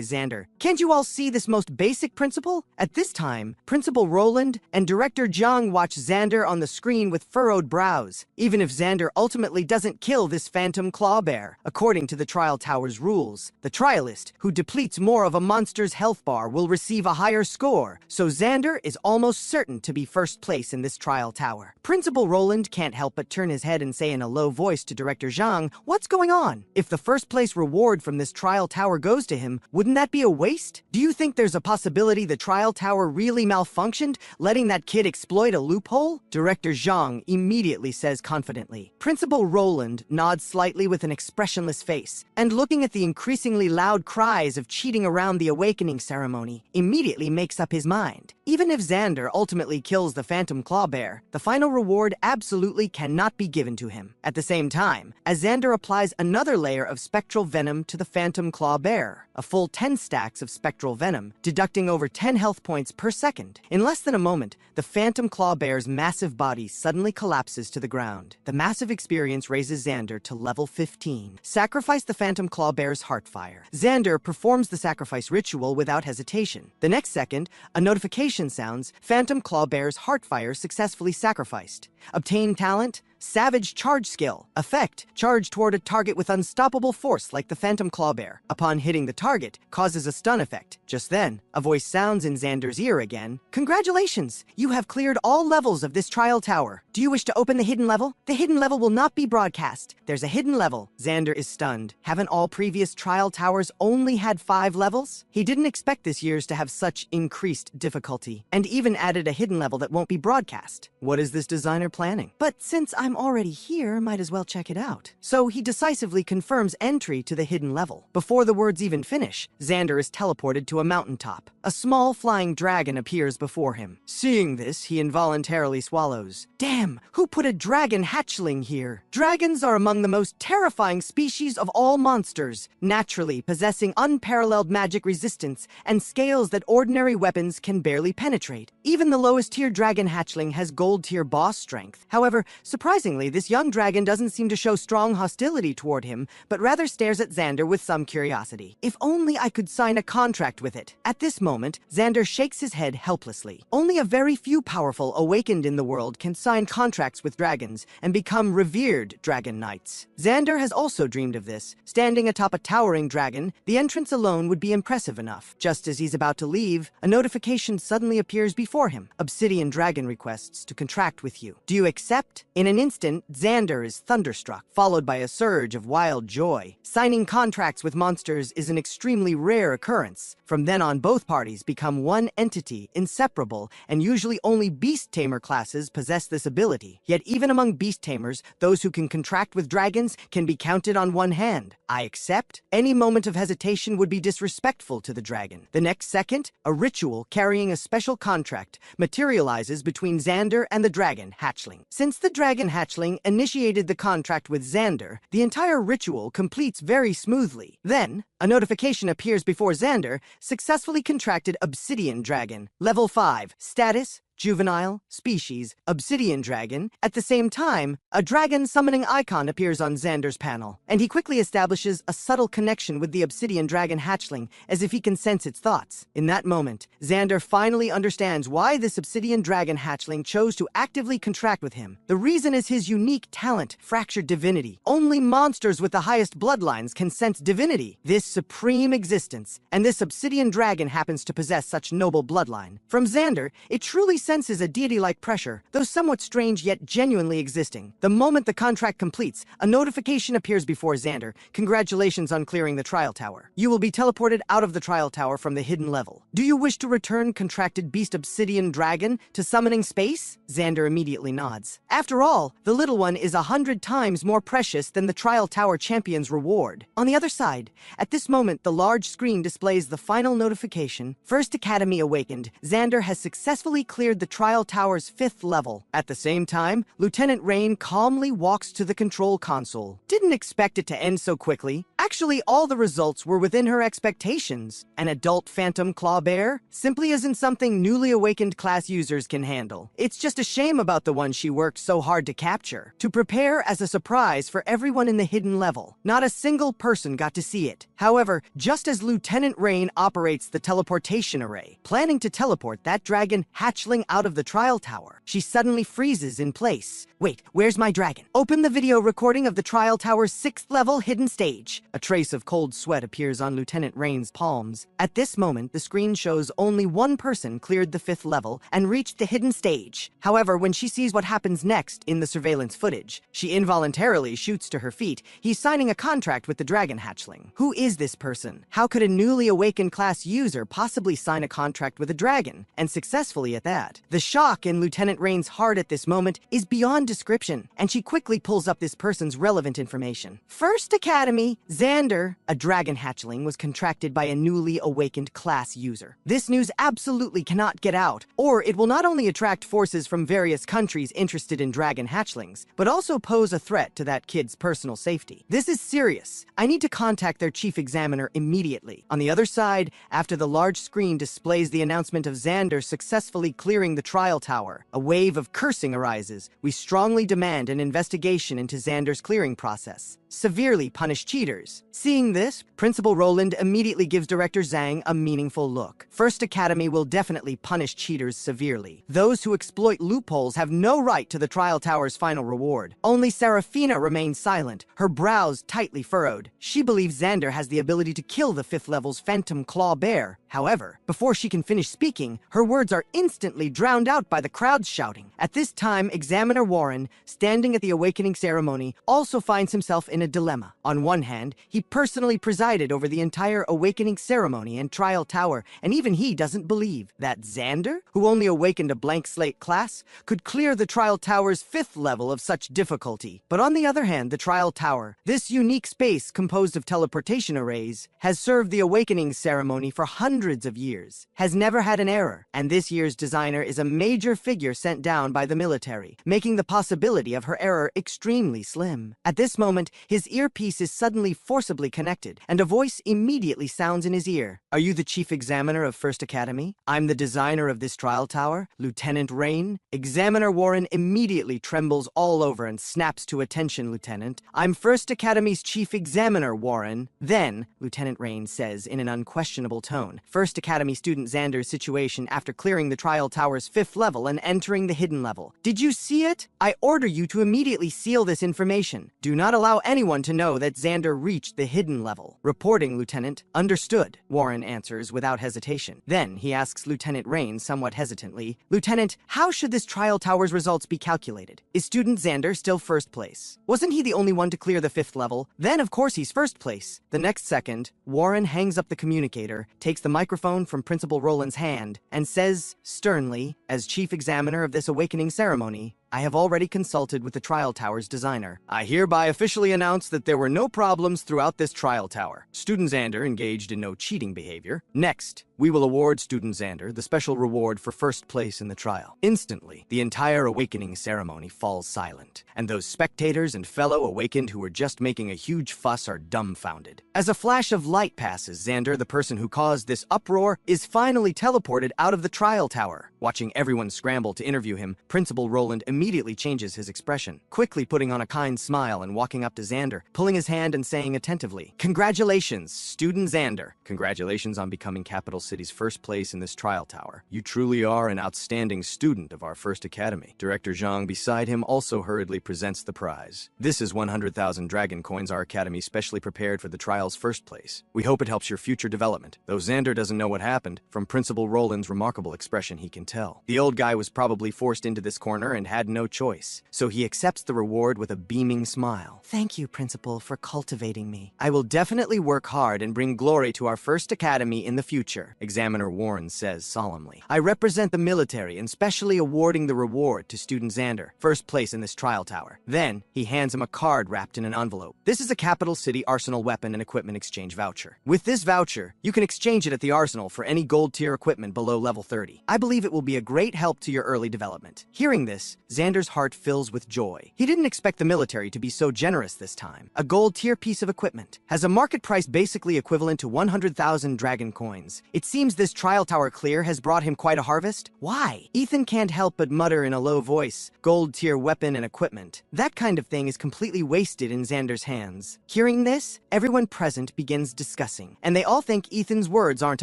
Xander. Can't you all see this most basic principle?" At this time, Principal Roland and Director Zhang watch Xander on the screen with furrowed brows. Even if Xander ultimately doesn't kill this Phantom Clawbear, according to the trial tower's rules, the trialist who depletes more of a monster's health bar will receive a higher score, so Xander is almost certain to be first place in this trial tower. Principal Roland can't help but turn his head and say in a low voice to Director Zhang, "What's going on? If the first place reward from this trial tower goes to him, wouldn't that be a waste? Do you think there's a possibility the trial tower really malfunctioned, letting that kid exploit a loophole?" Director Zhang immediately says confidently. Principal Roland nods slightly with an expressionless face, and looking at the increasingly loud cries of cheating around the awakening ceremony, immediately makes up his mind. Even if Xander ultimately kills the Phantom Clawbear, the final reward absolutely cannot be given to him. At the same time, as Xander applies another layer of spectral venom to the Phantom Clawbear, a full 10 stacks of spectral venom, deducting over 10 health points per second. In less than a moment, the Phantom Clawbear's massive body suddenly collapses to the ground. The massive experience raises Xander to level 15. Sacrifice the Phantom Clawbear's heartfire. Xander performs the sacrifice ritual without hesitation. The next second, a notification sounds, Phantom Clawbear's heartfire successfully sacrificed. Obtain talent, Savage Charge Skill. Effect, charge toward a target with unstoppable force like the Phantom Clawbear. Upon hitting the target, causes a stun effect. Just then, a voice sounds in Xander's ear again. "Congratulations! You have cleared all levels of this trial tower. Do you wish to open the hidden level? The hidden level will not be broadcast. There's a hidden level." Xander is stunned. Haven't all previous trial towers only had 5 levels? He didn't expect this year's to have such increased difficulty, and even added a hidden level that won't be broadcast. What is this designer planning? But since I'm already here, might as well check it out. So he decisively confirms entry to the hidden level. Before the words even finish, Xander is teleported to a mountaintop. A small flying dragon appears before him. Seeing this, he involuntarily swallows. Damn, who put a dragon hatchling here? Dragons are among the most terrifying species of all monsters, naturally possessing unparalleled magic resistance and scales that ordinary weapons can barely penetrate. Even the lowest tier dragon hatchling has gold tier boss strength. However, surprisingly, this young dragon doesn't seem to show strong hostility toward him, but rather stares at Xander with some curiosity. If only I could sign a contract with it. At this moment, Xander shakes his head helplessly. Only a very few powerful awakened in the world can sign contracts with dragons and become revered dragon knights. Xander has also dreamed of this. Standing atop a towering dragon, the entrance alone would be impressive enough. Just as he's about to leave, a notification suddenly appears before him. Obsidian Dragon requests to contract with you. Do you accept? In an instant, Xander is thunderstruck, followed by a surge of wild joy. Signing contracts with monsters is an extremely rare occurrence. From then on, both parties become one entity, inseparable, and usually only beast tamer classes possess this ability. Yet even among beast tamers, those who can contract with dragons can be counted on one hand. I accept. Any moment of hesitation would be disrespectful to the dragon. The next second, a ritual carrying a special contract materializes between Xander and the dragon hatchling. Since the dragon hatchling initiated the contract with Xander, the entire ritual completes very smoothly. Then, a notification appears before Xander, successfully contracted Obsidian Dragon. Level 5. Status, juvenile, species, obsidian dragon. At the same time, a dragon summoning icon appears on Xander's panel, and he quickly establishes a subtle connection with the obsidian dragon hatchling, as if he can sense its thoughts. In that moment, Xander finally understands why this obsidian dragon hatchling chose to actively contract with him. The reason is his unique talent, fractured divinity. Only monsters with the highest bloodlines can sense divinity, this supreme existence, and this obsidian dragon happens to possess such noble bloodline. From Xander, it truly senses a deity-like pressure, though somewhat strange yet genuinely existing. The moment the contract completes, a notification appears before Xander. Congratulations on clearing the trial tower. You will be teleported out of the trial tower from the hidden level. Do you wish to return contracted beast obsidian dragon to summoning space? Xander immediately nods. After all, the little one is 100 times more precious than the trial tower champion's reward. On the other side, at this moment, the large screen displays the final notification. First Academy awakened. Xander has successfully cleared the trial tower's 5th level. At the same time, Lieutenant Rain calmly walks to the control console. Didn't expect it to end so quickly. Actually, all the results were within her expectations. An adult phantom claw bear simply isn't something newly awakened class users can handle. It's just a shame about the one she worked so hard to capture, to prepare as a surprise for everyone in the hidden level. Not a single person got to see it. However, just as Lieutenant Rain operates the teleportation array, planning to teleport that dragon hatchling out of the trial tower, she suddenly freezes in place. Wait, where's my dragon? Open the video recording of the trial tower's 6th level hidden stage. A trace of cold sweat appears on Lieutenant Rain's palms. At this moment, the screen shows only one person cleared the 5th level and reached the hidden stage. However, when she sees what happens next in the surveillance footage, she involuntarily shoots to her feet. He's signing a contract with the dragon hatchling. Who is this person? How could a newly awakened class user possibly sign a contract with a dragon, and successfully at that? The shock in Lieutenant Rain's heart at this moment is beyond description, and she quickly pulls up this person's relevant information. First Academy, Xander, a dragon hatchling, was contracted by a newly awakened class user. This news absolutely cannot get out, or it will not only attract forces from various countries interested in dragon hatchlings, but also pose a threat to that kid's personal safety. This is serious. I need to contact their chief examiner immediately. On the other side, after the large screen displays the announcement of Xander successfully clearing the trial tower, a wave of cursing arises. We strongly demand an investigation into Xander's clearing process. Severely punish cheaters. Seeing this, Principal Roland immediately gives Director Zhang a meaningful look. First Academy will definitely punish cheaters severely. Those who exploit loopholes have no right to the trial tower's final reward. Only Serafina remains silent, her brows tightly furrowed. She believes Xander has the ability to kill the 5th level's phantom claw bear. However, before she can finish speaking, her words are instantly drowned out by the crowd's shouting. At this time, Examiner Warren, standing at the awakening ceremony, also finds himself in a dilemma. On one hand, he personally presided over the entire awakening ceremony and trial tower, and even he doesn't believe that Xander, who only awakened a blank slate class, could clear the trial tower's 5th level of such difficulty. But on the other hand, the trial tower, this unique space composed of teleportation arrays, has served the awakening ceremony for hundreds of years, has never had an error, and this year's designer is a major figure sent down by the military, making the possibility of her error extremely slim. At this moment, his earpiece is suddenly forcibly connected, and a voice immediately sounds in his ear. Are you the chief examiner of First Academy? I'm the designer of this trial tower, Lieutenant Rain. Examiner Warren immediately trembles all over and snaps to attention, Lieutenant. I'm First Academy's chief examiner, Warren. Then, Lieutenant Rain says in an unquestionable tone, First Academy student Xander's situation after clearing the trial tower's 5th level and entering the hidden level. Did you see it? I order you to immediately seal this information. Do not allow anyone to know that Xander reached the hidden level. Reporting, Lieutenant. Understood, Warren answers without hesitation. Then he asks Lieutenant Rain somewhat hesitantly, Lieutenant, how should this trial tower's results be calculated? Is student Xander still first place? Wasn't he the only one to clear the 5th level? Then of course he's first place. The next second, Warren hangs up the communicator, takes the microphone from Principal Roland's hand, and says sternly, as chief examiner of this awakening ceremony, I have already consulted with the trial tower's designer. I hereby officially announce that there were no problems throughout this trial tower. Student Xander engaged in no cheating behavior. Next, we will award Student Xander the special reward for first place in the trial. Instantly, the entire awakening ceremony falls silent, and those spectators and fellow awakened who were just making a huge fuss are dumbfounded. As a flash of light passes, Xander, the person who caused this uproar, is finally teleported out of the trial tower. Watching everyone scramble to interview him, Principal Roland immediately changes his expression, quickly putting on a kind smile and walking up to Xander, pulling his hand and saying attentively, "Congratulations, Student Xander. Congratulations on becoming Capital City's first place in this trial tower. You truly are an outstanding student of our first academy." Director Zhang beside him also hurriedly presents the prize. This is 100,000 dragon coins our academy specially prepared for the trial's first place. We hope it helps your future development. Though Xander doesn't know what happened, from Principal Roland's remarkable expression he can tell. The old guy was probably forced into this corner and had no choice, so he accepts the reward with a beaming smile. "Thank you, Principal, for cultivating me. I will definitely work hard and bring glory to our first academy in the future," Examiner Warren says solemnly. "I represent the military and specially awarding the reward to Student Xander, first place in this trial tower." Then, he hands him a card wrapped in an envelope. This is a Capital City Arsenal weapon and equipment exchange voucher. With this voucher, you can exchange it at the arsenal for any gold tier equipment below level 30. I believe it will be a great help to your early development. Hearing this, Xander's heart fills with joy. He didn't expect the military to be so generous this time. A gold tier piece of equipment has a market price basically equivalent to 100,000 dragon coins. It seems this trial tower clear has brought him quite a harvest. Why? Ethan can't help but mutter in a low voice, "Gold tier weapon and equipment. That kind of thing is completely wasted in Xander's hands." Hearing this, everyone present begins discussing, and they all think Ethan's words aren't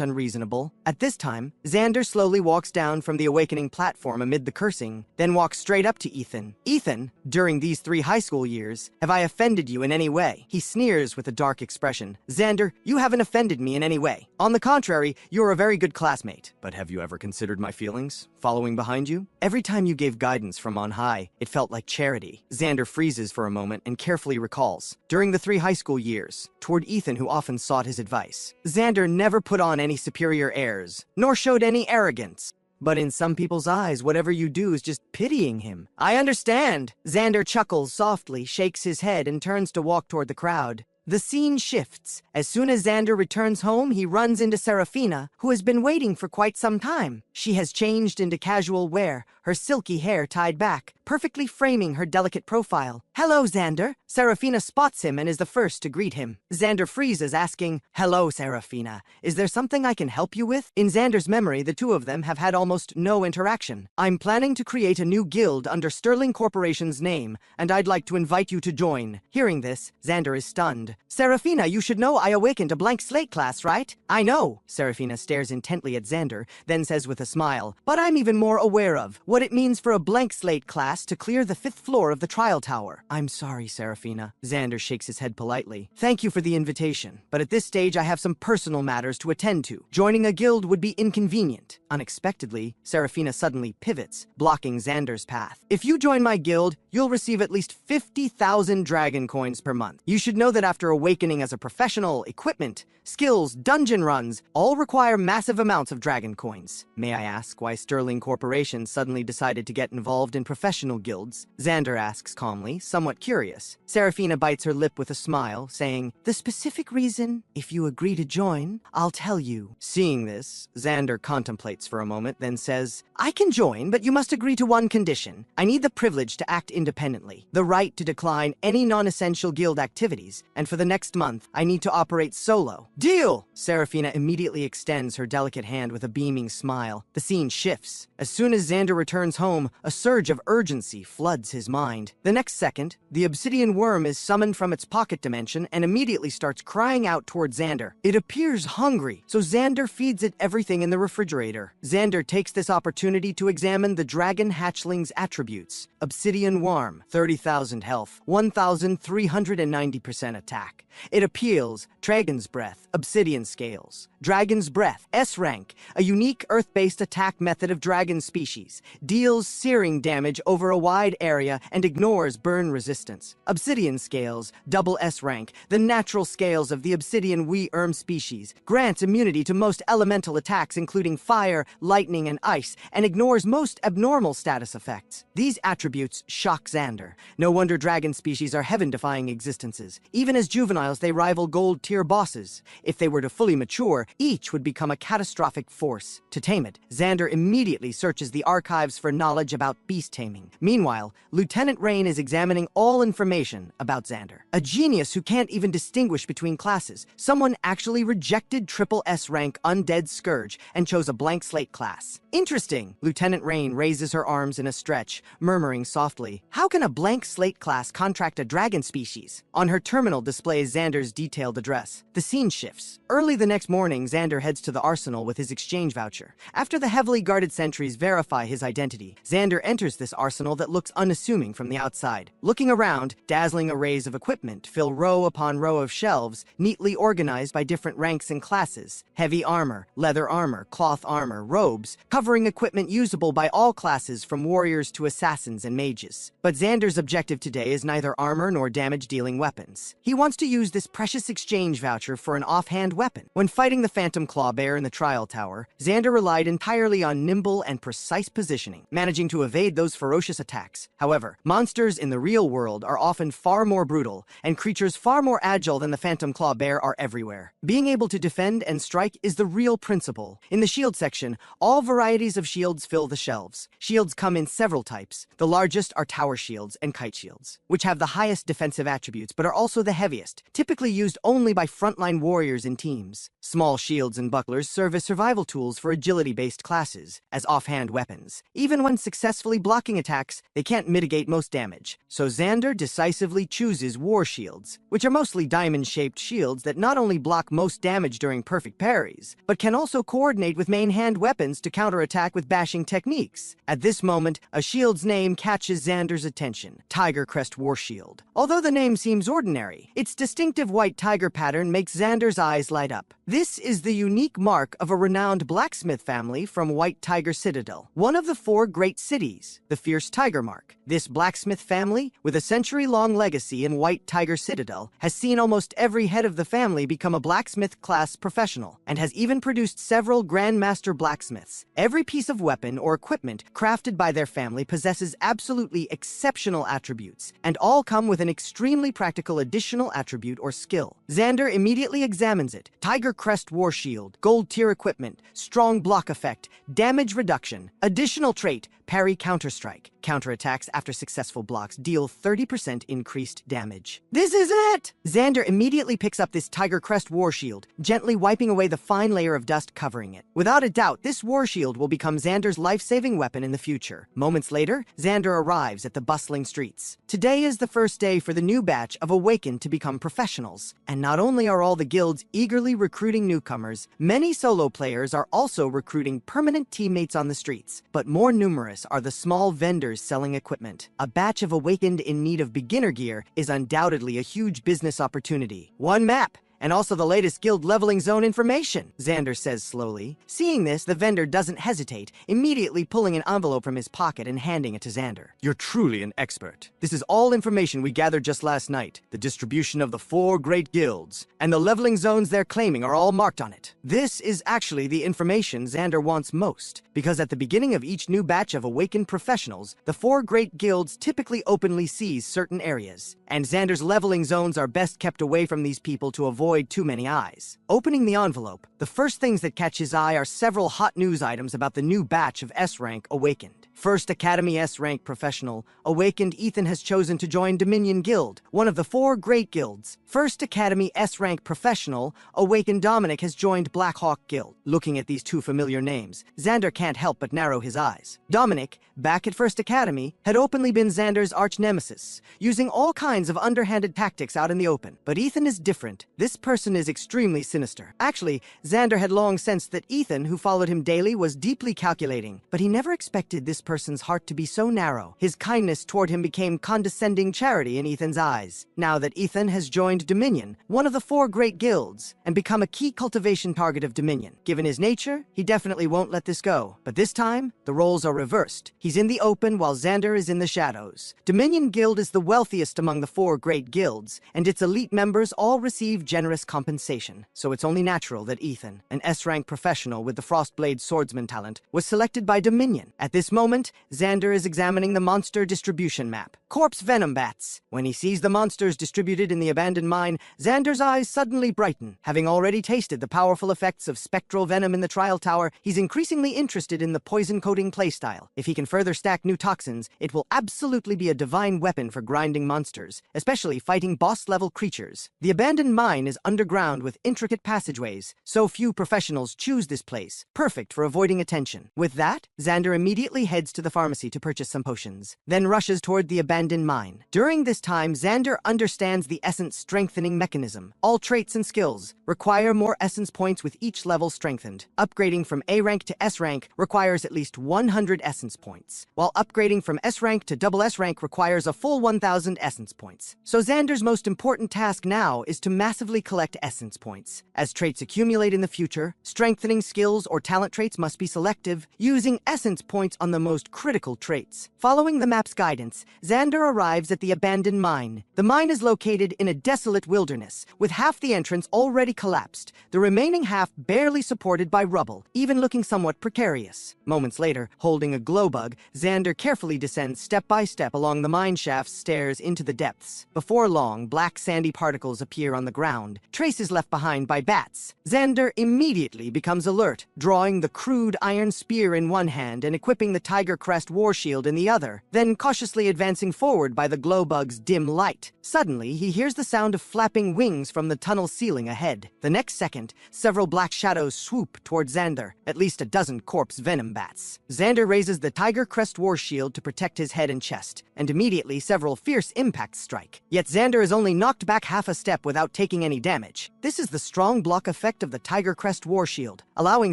unreasonable. At this time, Xander slowly walks down from the awakening platform amid the cursing, then walks straight up to Ethan. "Ethan, during these 3 high school years, have I offended you in any way?" He sneers with a dark expression. "Xander, you haven't offended me in any way. On the contrary, you're a very good classmate. But have you ever considered my feelings, following behind you? Every time you gave guidance from on high, it felt like charity." Xander freezes for a moment and carefully recalls. During the 3 high school years, toward Ethan who often sought his advice, Xander never put on any superior airs, nor showed any arrogance. But in some people's eyes, whatever you do is just pitying him. "I understand." Xander chuckles softly, shakes his head, and turns to walk toward the crowd. The scene shifts. As soon as Xander returns home, he runs into Serafina, who has been waiting for quite some time. She has changed into casual wear, her silky hair tied back, perfectly framing her delicate profile. "Hello, Xander." Serafina spots him and is the first to greet him. Xander freezes, asking, "Hello, Serafina. Is there something I can help you with?" In Xander's memory, the two of them have had almost no interaction. "I'm planning to create a new guild under Sterling Corporation's name, and I'd like to invite you to join." Hearing this, Xander is stunned. "Serafina, you should know I awakened a blank slate class, right?" "I know." Serafina stares intently at Xander, then says with a smile, "But I'm even more aware of what it means for a blank slate class to clear the 5th floor of the trial tower." "I'm sorry, Serafina." Xander shakes his head politely. "Thank you for the invitation, but at this stage I have some personal matters to attend to. Joining a guild would be inconvenient." Unexpectedly, Serafina suddenly pivots, blocking Xander's path. "If you join my guild, you'll receive at least 50,000 dragon coins per month. You should know that after awakening as a professional, equipment, skills, dungeon runs, all require massive amounts of dragon coins." "May I ask why Sterling Corporation suddenly decided to get involved in professional guilds?" Xander asks calmly, somewhat curious. Serafina bites her lip with a smile, saying, "The specific reason? If you agree to join, I'll tell you." Seeing this, Xander contemplates for a moment, then says, "I can join, but you must agree to one condition. I need the privilege to act independently, the right to decline any non-essential guild activities, and for the next month, I need to operate solo." "Deal!" Serafina immediately extends her delicate hand with a beaming smile. The scene shifts. As soon as Xander returns home, a surge of urgency floods his mind. The next second, the obsidian worm is summoned from its pocket dimension and immediately starts crying out toward Xander. It appears hungry, so Xander feeds it everything in the refrigerator. Xander takes this opportunity to examine the dragon hatchling's attributes. Obsidian worm, 30,000 health, 1,390% attack. attack. It appeals Dragon's Breath, Obsidian Scales. Dragon's Breath, S rank, a unique Earth-based attack method of dragon species, deals searing damage over a wide area and ignores burn resistance. Obsidian Scales, double S rank, the natural scales of the obsidian worm species, grants immunity to most elemental attacks including fire, lightning, and ice, and ignores most abnormal status effects. These attributes shock Xander. No wonder dragon species are heaven-defying existences. Even as juveniles, they rival gold-tier bosses. If they were to fully mature, each would become a catastrophic force. To tame it, Xander immediately searches the archives for knowledge about beast taming. Meanwhile, Lieutenant Rain is examining all information about Xander. A genius who can't even distinguish between classes. Someone actually rejected triple S rank Undead Scourge and chose a blank slate class. Interesting. Lieutenant Rain raises her arms in a stretch, murmuring softly, "How can a blank slate class contract a dragon species?" On her terminal displays Xander's detailed address. The scene shifts. Early the next morning, Xander heads to the arsenal with his exchange voucher. After the heavily guarded sentries verify his identity, Xander enters this arsenal that looks unassuming from the outside. Looking around, dazzling arrays of equipment fill row upon row of shelves, neatly organized by different ranks and classes. Heavy armor, leather armor, cloth armor, robes, covering equipment usable by all classes from warriors to assassins and mages. But Xander's objective today is neither armor nor damage-dealing weapons. He wants to use this precious exchange voucher for an offhand weapon. When fighting the Phantom Clawbear in the Trial Tower, Xander relied entirely on nimble and precise positioning, managing to evade those ferocious attacks. However, monsters in the real world are often far more brutal, and creatures far more agile than the Phantom Clawbear are everywhere. Being able to defend and strike is the real principle. In the shield section, all varieties of shields fill the shelves. Shields come in several types. The largest are tower shields and kite shields, which have the highest defensive attributes but are also the heaviest, typically used only by frontline warriors in teams. Small shields and bucklers serve as survival tools for agility-based classes, as offhand weapons. Even when successfully blocking attacks, they can't mitigate most damage. So Xander decisively chooses war shields, which are mostly diamond-shaped shields that not only block most damage during perfect parries, but can also coordinate with main hand weapons to counterattack with bashing techniques. At this moment, a shield's name catches Xander's attention: Tiger Crest War Shield. Although the name seems ordinary, its distinctive white tiger pattern makes Xander's eyes light up. This is the unique mark of a renowned blacksmith family from White Tiger Citadel, one of the 4 great cities, the Fierce Tiger Mark. This blacksmith family, with a century-long legacy in White Tiger Citadel, has seen almost every head of the family become a blacksmith-class professional, and has even produced several Grandmaster blacksmiths. Every piece of weapon or equipment crafted by their family possesses absolutely exceptional attributes, and all come with an extremely practical additional attribute or skill. Xander immediately examines it. Tiger Crest War Shield, gold tier equipment, strong block effect, damage reduction, additional trait, parry counterstrike. Counterattacks after successful blocks deal 30% increased damage. This is it! Xander immediately picks up this Tiger Crest War Shield, gently wiping away the fine layer of dust covering it. Without a doubt, this War Shield will become Xander's life-saving weapon in the future. Moments later, Xander arrives at the bustling streets. Today is the first day for the new batch of Awakened to become professionals. And not only are all the guilds eagerly recruiting newcomers, many solo players are also recruiting permanent teammates on the streets. But more numerous are the small vendors selling equipment. A batch of Awakened in need of beginner gear is undoubtedly a huge business opportunity. One map, and also the latest guild leveling zone information, Xander says slowly. Seeing this, the vendor doesn't hesitate, immediately pulling an envelope from his pocket and handing it to Xander. "You're truly an expert. This is all information we gathered just last night. The distribution of the 4 great guilds, and the leveling zones they're claiming are all marked on it." This is actually the information Xander wants most, because at the beginning of each new batch of Awakened professionals, the 4 great guilds typically openly seize certain areas, and Xander's leveling zones are best kept away from these people to avoid too many eyes. Opening the envelope, the first things that catch his eye are several hot news items about the new batch of S-Rank Awakened. First Academy S-Rank Professional, Awakened Ethan has chosen to join Dominion Guild, one of the 4 great guilds. First Academy S-Rank Professional, Awakened Dominic has joined Blackhawk Guild. Looking at these 2 familiar names, Xander can't help but narrow his eyes. Dominic, back at First Academy, had openly been Xander's arch-nemesis, using all kinds of underhanded tactics out in the open. But Ethan is different. This person is extremely sinister. Actually, Xander had long sensed that Ethan, who followed him daily, was deeply calculating, but he never expected this person's heart to be so narrow. His kindness toward him became condescending charity in Ethan's eyes. Now that Ethan has joined Dominion, one of the 4 great guilds, and become a key cultivation target of Dominion. Given his nature, he definitely won't let this go. But this time, the roles are reversed. He's in the open while Xander is in the shadows. Dominion Guild is the wealthiest among the 4 great guilds, and its elite members all receive generous compensation. So it's only natural that Ethan, an S-rank professional with the Frostblade swordsman talent, was selected by Dominion. At this moment, Xander is examining the monster distribution map. Corpse venom bats. When he sees the monsters distributed in the abandoned mine, Xander's eyes suddenly brighten. Having already tasted the powerful effects of spectral venom in the trial tower, he's increasingly interested in the poison-coating playstyle. If he can further stack new toxins, it will absolutely be a divine weapon for grinding monsters, especially fighting boss-level creatures. The abandoned mine is underground with intricate passageways. So few professionals choose this place, perfect for avoiding attention. With that, Xander immediately heads to the pharmacy to purchase some potions, then rushes toward the abandoned mine. During this time, Xander understands the essence strengthening mechanism. All traits and skills require more essence points with each level strengthened. Upgrading from A rank to S rank requires at least 100 essence points, while upgrading from S rank to double S rank requires a full 1,000 essence points. So Xander's most important task now is to massively collect essence points. As traits accumulate in the future, strengthening skills or talent traits must be selective, using essence points on the most critical traits. Following the map's guidance, Xander arrives at the abandoned mine. The mine is located in a desolate wilderness, with half the entrance already collapsed, the remaining half barely supported by rubble, even looking somewhat precarious. Moments later, holding a glow bug, Xander carefully descends step by step along the mine shaft's stairs into the depths. Before long, black sandy particles appear on the ground, traces left behind by bats. Xander immediately becomes alert, drawing the crude iron spear in one hand and equipping the Tiger Crest war shield in the other, then cautiously advancing forward by the glow bug's dim light. Suddenly, he hears the sound of flapping wings from the tunnel ceiling ahead. The next second, several black shadows swoop toward Xander, at least a dozen corpse venom bats. Xander raises the Tiger Crest war shield to protect his head and chest, and immediately several fierce impacts strike. Yet Xander is only knocked back half a step without taking any damage. This is the strong block effect of the Tiger Crest war shield, allowing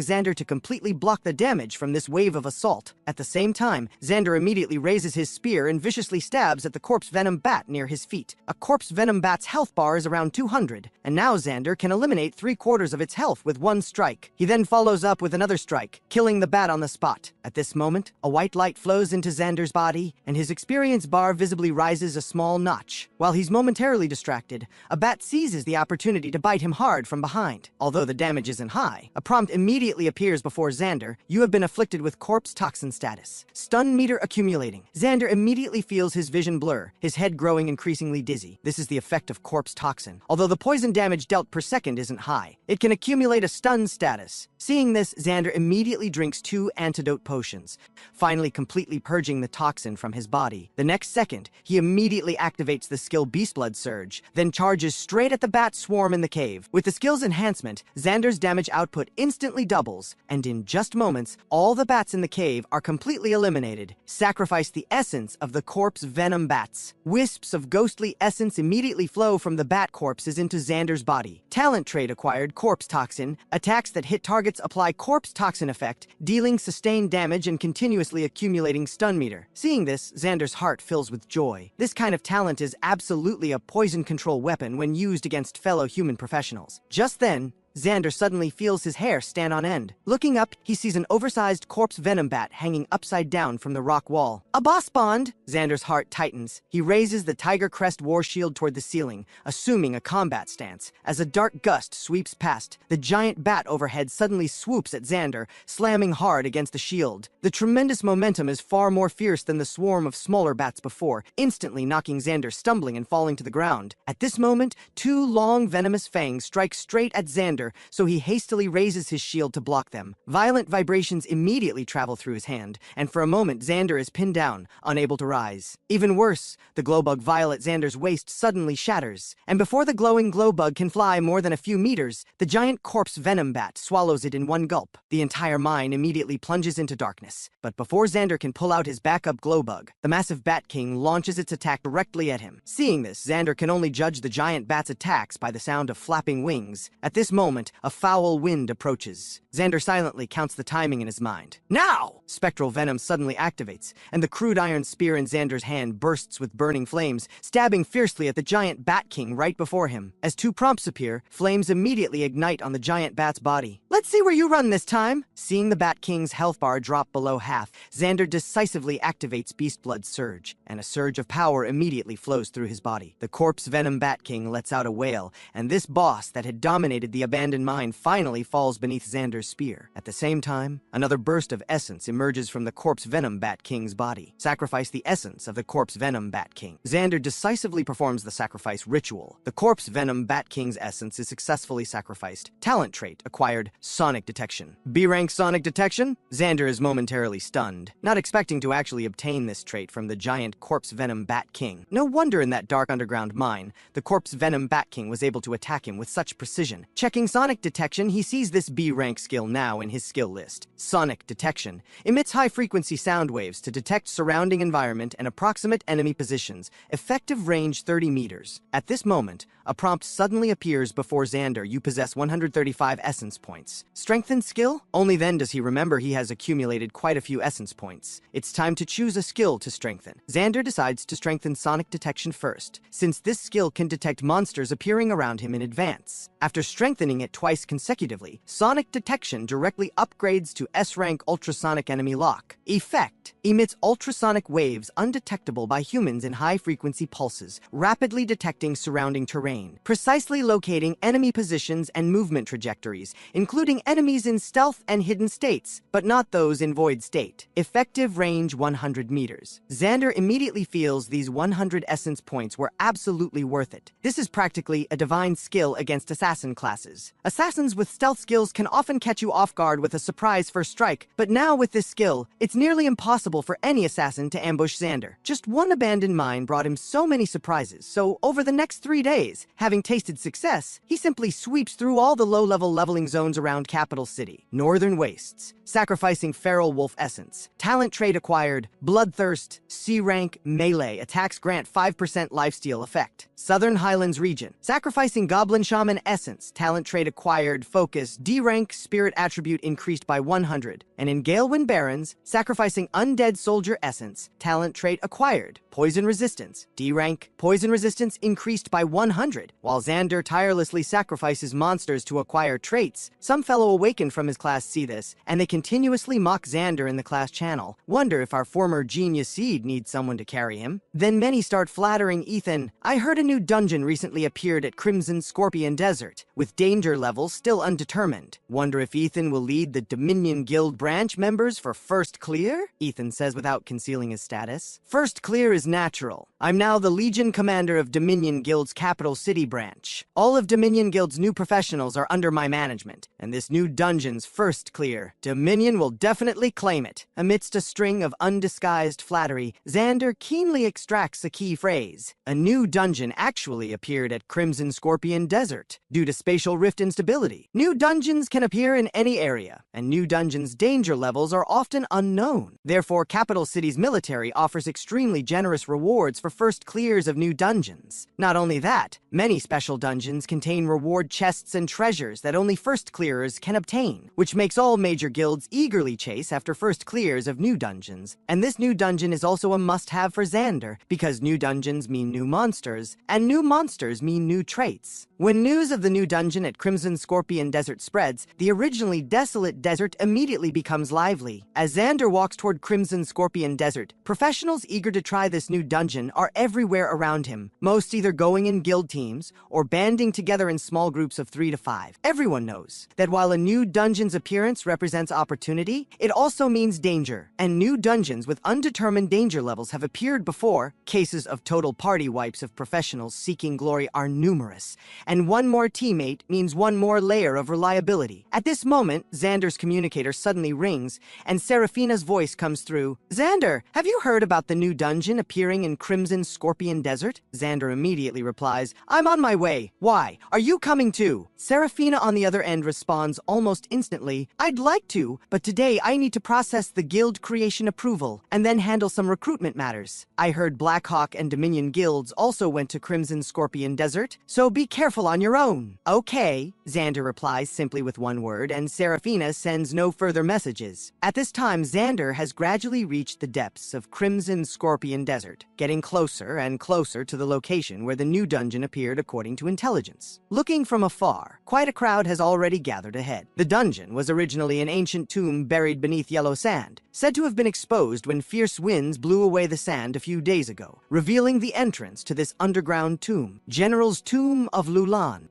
Xander to completely block the damage from this wave of assault. At the same time, Xander immediately raises his spear and viciously stabs at the corpse venom bat near his feet. A corpse venom bat's health bar is around 200, and now Xander can eliminate 3/4 of its health with one strike. He then follows up with another strike, killing the bat on the spot. At this moment, a white light flows into Xander's body, and his experience bar visibly rises a small notch. While he's momentarily distracted, a bat seizes the opportunity to bite him hard from behind. Although the damage isn't high, a prompt immediately appears before Xander: "You have been afflicted with corpse toxin status. Stun meter accumulating." Xander immediately feels his vision blur, his head growing increasingly dizzy. This is the effect of corpse toxin. Although the poison damage dealt per second isn't high, it can accumulate a stun status. Seeing this, Xander immediately drinks 2 antidote potions, finally completely purging the toxin from his body. The next second, he immediately activates the skill Beastblood Surge, then charges straight at the bat swarm in the cave. With the skill's enhancement, Xander's damage output instantly doubles, and in just moments, all the bats in the cave are completely eliminated. Sacrifice the essence of the corpse venom bats. Wisps of ghostly essence immediately flow from the bat corpses into Xander's body. Talent trait acquired Corpse Toxin. Attacks that hit targets apply Corpse Toxin effect, dealing sustained damage and continuously accumulating stun meter. Seeing this, Xander's heart fills with joy. This kind of talent is absolutely a poison control weapon when used against fellow human professionals. Just then, Xander suddenly feels his hair stand on end. Looking up, he sees an oversized corpse venom bat hanging upside down from the rock wall. A boss bond! Xander's heart tightens. He raises the Tiger Crest war shield toward the ceiling, assuming a combat stance. As a dark gust sweeps past, the giant bat overhead suddenly swoops at Xander, slamming hard against the shield. The tremendous momentum is far more fierce than the swarm of smaller bats before, instantly knocking Xander stumbling and falling to the ground. At this moment, 2 long venomous fangs strike straight at Xander, so he hastily raises his shield to block them. Violent vibrations immediately travel through his hand, and for a moment Xander is pinned down, unable to rise. Even worse, the glowbug vial at Xander's waist suddenly shatters, and before the glowing glowbug can fly more than a few meters, the giant corpse venom bat swallows it in one gulp. The entire mine immediately plunges into darkness, but before Xander can pull out his backup glowbug, the massive Bat King launches its attack directly at him. Seeing this, Xander can only judge the giant bat's attacks by the sound of flapping wings. At this moment, moment, a foul wind approaches. Xander silently counts the timing in his mind. Now! Spectral venom suddenly activates, and the crude iron spear in Xander's hand bursts with burning flames, stabbing fiercely at the giant Bat King right before him. As 2 prompts appear, flames immediately ignite on the giant bat's body. Let's see where you run this time! Seeing the Bat King's health bar drop below half, Xander decisively activates Beast Blood Surge, and a surge of power immediately flows through his body. The corpse venom Bat King lets out a wail, and this boss that had dominated the abandoned mine finally falls beneath Xander's spear. At the same time, another burst of essence emerges from the corpse venom Bat King's body. Sacrifice the essence of the corpse venom Bat King. Xander decisively performs the sacrifice ritual. The corpse venom Bat King's essence is successfully sacrificed. Talent trait acquired: Sonic Detection. B-rank Sonic Detection? Xander is momentarily stunned, not expecting to actually obtain this trait from the giant corpse venom Bat King. No wonder in that dark underground mine, the corpse venom Bat King was able to attack him with such precision. Checking Sonic Detection, he sees this B-rank skill now in his skill list. Sonic Detection emits high-frequency sound waves to detect surrounding environment and approximate enemy positions, effective range 30 meters. At this moment, a prompt suddenly appears before Xander. You possess 135 essence points. Strengthen skill? Only then does he remember he has accumulated quite a few essence points. It's time to choose a skill to strengthen. Xander decides to strengthen Sonic Detection first, since this skill can detect monsters appearing around him in advance. After strengthening it twice consecutively, Sonic Detection directly upgrades to S-rank Ultrasonic Enemy Lock. Effect: emits ultrasonic waves undetectable by humans in high-frequency pulses, rapidly detecting surrounding terrain, precisely locating enemy positions and movement trajectories, including enemies in stealth and hidden states, but not those in void state. Effective range 100 meters. Xander immediately feels these 100 essence points were absolutely worth it. This is practically a divine skill against assassin classes. Assassins with stealth skills can often catch you off guard with a surprise first strike, but now with this skill, it's nearly impossible for any assassin to ambush Xander. Just one abandoned mine brought him so many surprises, so over the next 3 days, having tasted success, he simply sweeps through all the low-level leveling zones around Capital City. Northern Wastes. Sacrificing Feral Wolf Essence. Talent trait acquired: Bloodthirst, C-rank, Melee. Attacks grant 5% lifesteal effect. Southern Highlands region. Sacrificing Goblin Shaman Essence. Talent trait acquired: Focus, D-rank, Spirit attribute increased by 100. And in Galewind Barrens, sacrificing Undead Soldier Essence. Talent trait acquired: Poison Resistance, D-rank, Poison Resistance increased by 100. While Xander tirelessly sacrifices monsters to acquire traits, some fellow awakened from his class see this, and they continuously mock Xander in the class channel. Wonder if our former genius seed needs someone to carry him. Then many start flattering Ethan. I heard a new dungeon recently appeared at Crimson Scorpion Desert, with danger levels still undetermined. Wonder if Ethan will lead the Dominion Guild branch members for first clear? Ethan says without concealing his status. First clear is natural. I'm now the Legion Commander of Dominion Guild's Capital City branch. All of Dominion Guild's new professionals are under my management, and this new dungeon's first clear. Dominion will definitely claim it. Amidst a string of undisguised flattery, Xander keenly extracts a key phrase. A new dungeon actually appeared at Crimson Scorpion Desert. Due to spatial rift instability, new dungeons can appear in any area, and new dungeons' danger levels are often unknown. Therefore, Capital City's military offers extremely generous rewards for first clears of new dungeons. Not only that, many special dungeons contain reward chests and treasures that only first clearers can obtain, which makes all major guilds eagerly chase after first clears of new dungeons. And this new dungeon is also a must-have for Xander, because new dungeons mean new monsters, and new monsters mean new traits. When news of the new dungeon at Crimson Scorpion Desert spreads, the originally desolate desert immediately becomes lively. As Xander walks toward Crimson Scorpion Desert, professionals eager to try this new dungeon are everywhere around him, most either going in guild teams or banding together in small groups of 3 to 5. Everyone knows that while a new dungeon's appearance represents opportunity, it also means danger, and new dungeons with undetermined danger levels have appeared before. Cases of total party wipes of professionals seeking glory are numerous, and one more teammate means one more layer of reliability. At this moment, Xander's communicator suddenly rings, and Seraphina's voice comes through. Xander, have you heard about the new dungeon appearing in Crimson Scorpion Desert? Xander immediately replies, I'm on my way. Why? Are you coming too? Seraphina on the other end responds almost instantly, I'd like to, but today I need to process the guild creation approval, and then handle some recruitment matters. I heard Blackhawk and Dominion guilds also went to Crimson Scorpion Desert, so be careful careful on your own. Okay, Xander replies simply with one word, and Seraphina sends no further messages. At this time, Xander has gradually reached the depths of Crimson Scorpion Desert, getting closer and closer to the location where the new dungeon appeared according to intelligence. Looking from afar, quite a crowd has already gathered ahead. The dungeon was originally an ancient tomb buried beneath yellow sand, said to have been exposed when fierce winds blew away the sand a few days ago, revealing the entrance to this underground tomb. General's Tomb of Lulan.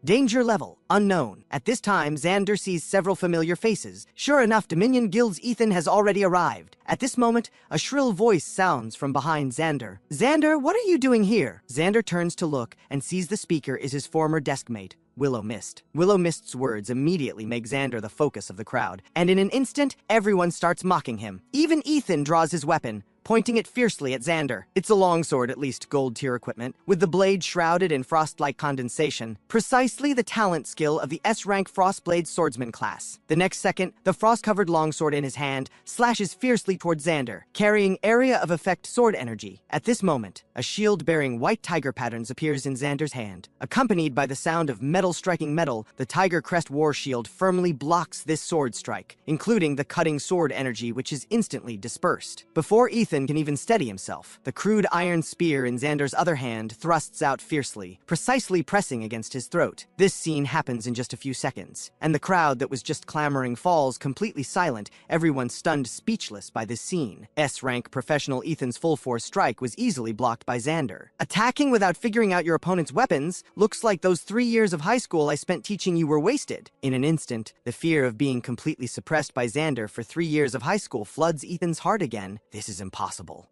Danger level, unknown. At this time, Xander sees several familiar faces. Sure enough, Dominion Guild's Ethan has already arrived. At this moment, a shrill voice sounds from behind Xander. Xander, what are you doing here? Xander turns to look and sees the speaker is his former deskmate, Willow Mist. Willow Mist's words immediately make Xander the focus of the crowd, and in an instant, everyone starts mocking him. Even Ethan draws his weapon, pointing it fiercely at Xander. It's a longsword, at least gold-tier equipment, with the blade shrouded in frost-like condensation, precisely the talent skill of the S-rank Frostblade swordsman class. The next second, the frost-covered longsword in his hand slashes fiercely towards Xander, carrying area of effect sword energy. At this moment, a shield bearing white tiger patterns appears in Xander's hand. Accompanied by the sound of metal striking metal, the Tiger Crest war shield firmly blocks this sword strike, including the cutting sword energy, which is instantly dispersed. Before Ethan can even steady himself, the crude iron spear in Xander's other hand thrusts out fiercely, precisely pressing against his throat. This scene happens in just a few seconds, and the crowd that was just clamoring falls completely silent, everyone stunned speechless by this scene. S-rank professional Ethan's full-force strike was easily blocked by Xander. Attacking without figuring out your opponent's weapons? Looks like those 3 years of high school I spent teaching you were wasted. In an instant, the fear of being completely suppressed by Xander for 3 years of high school floods Ethan's heart again. This is impossible.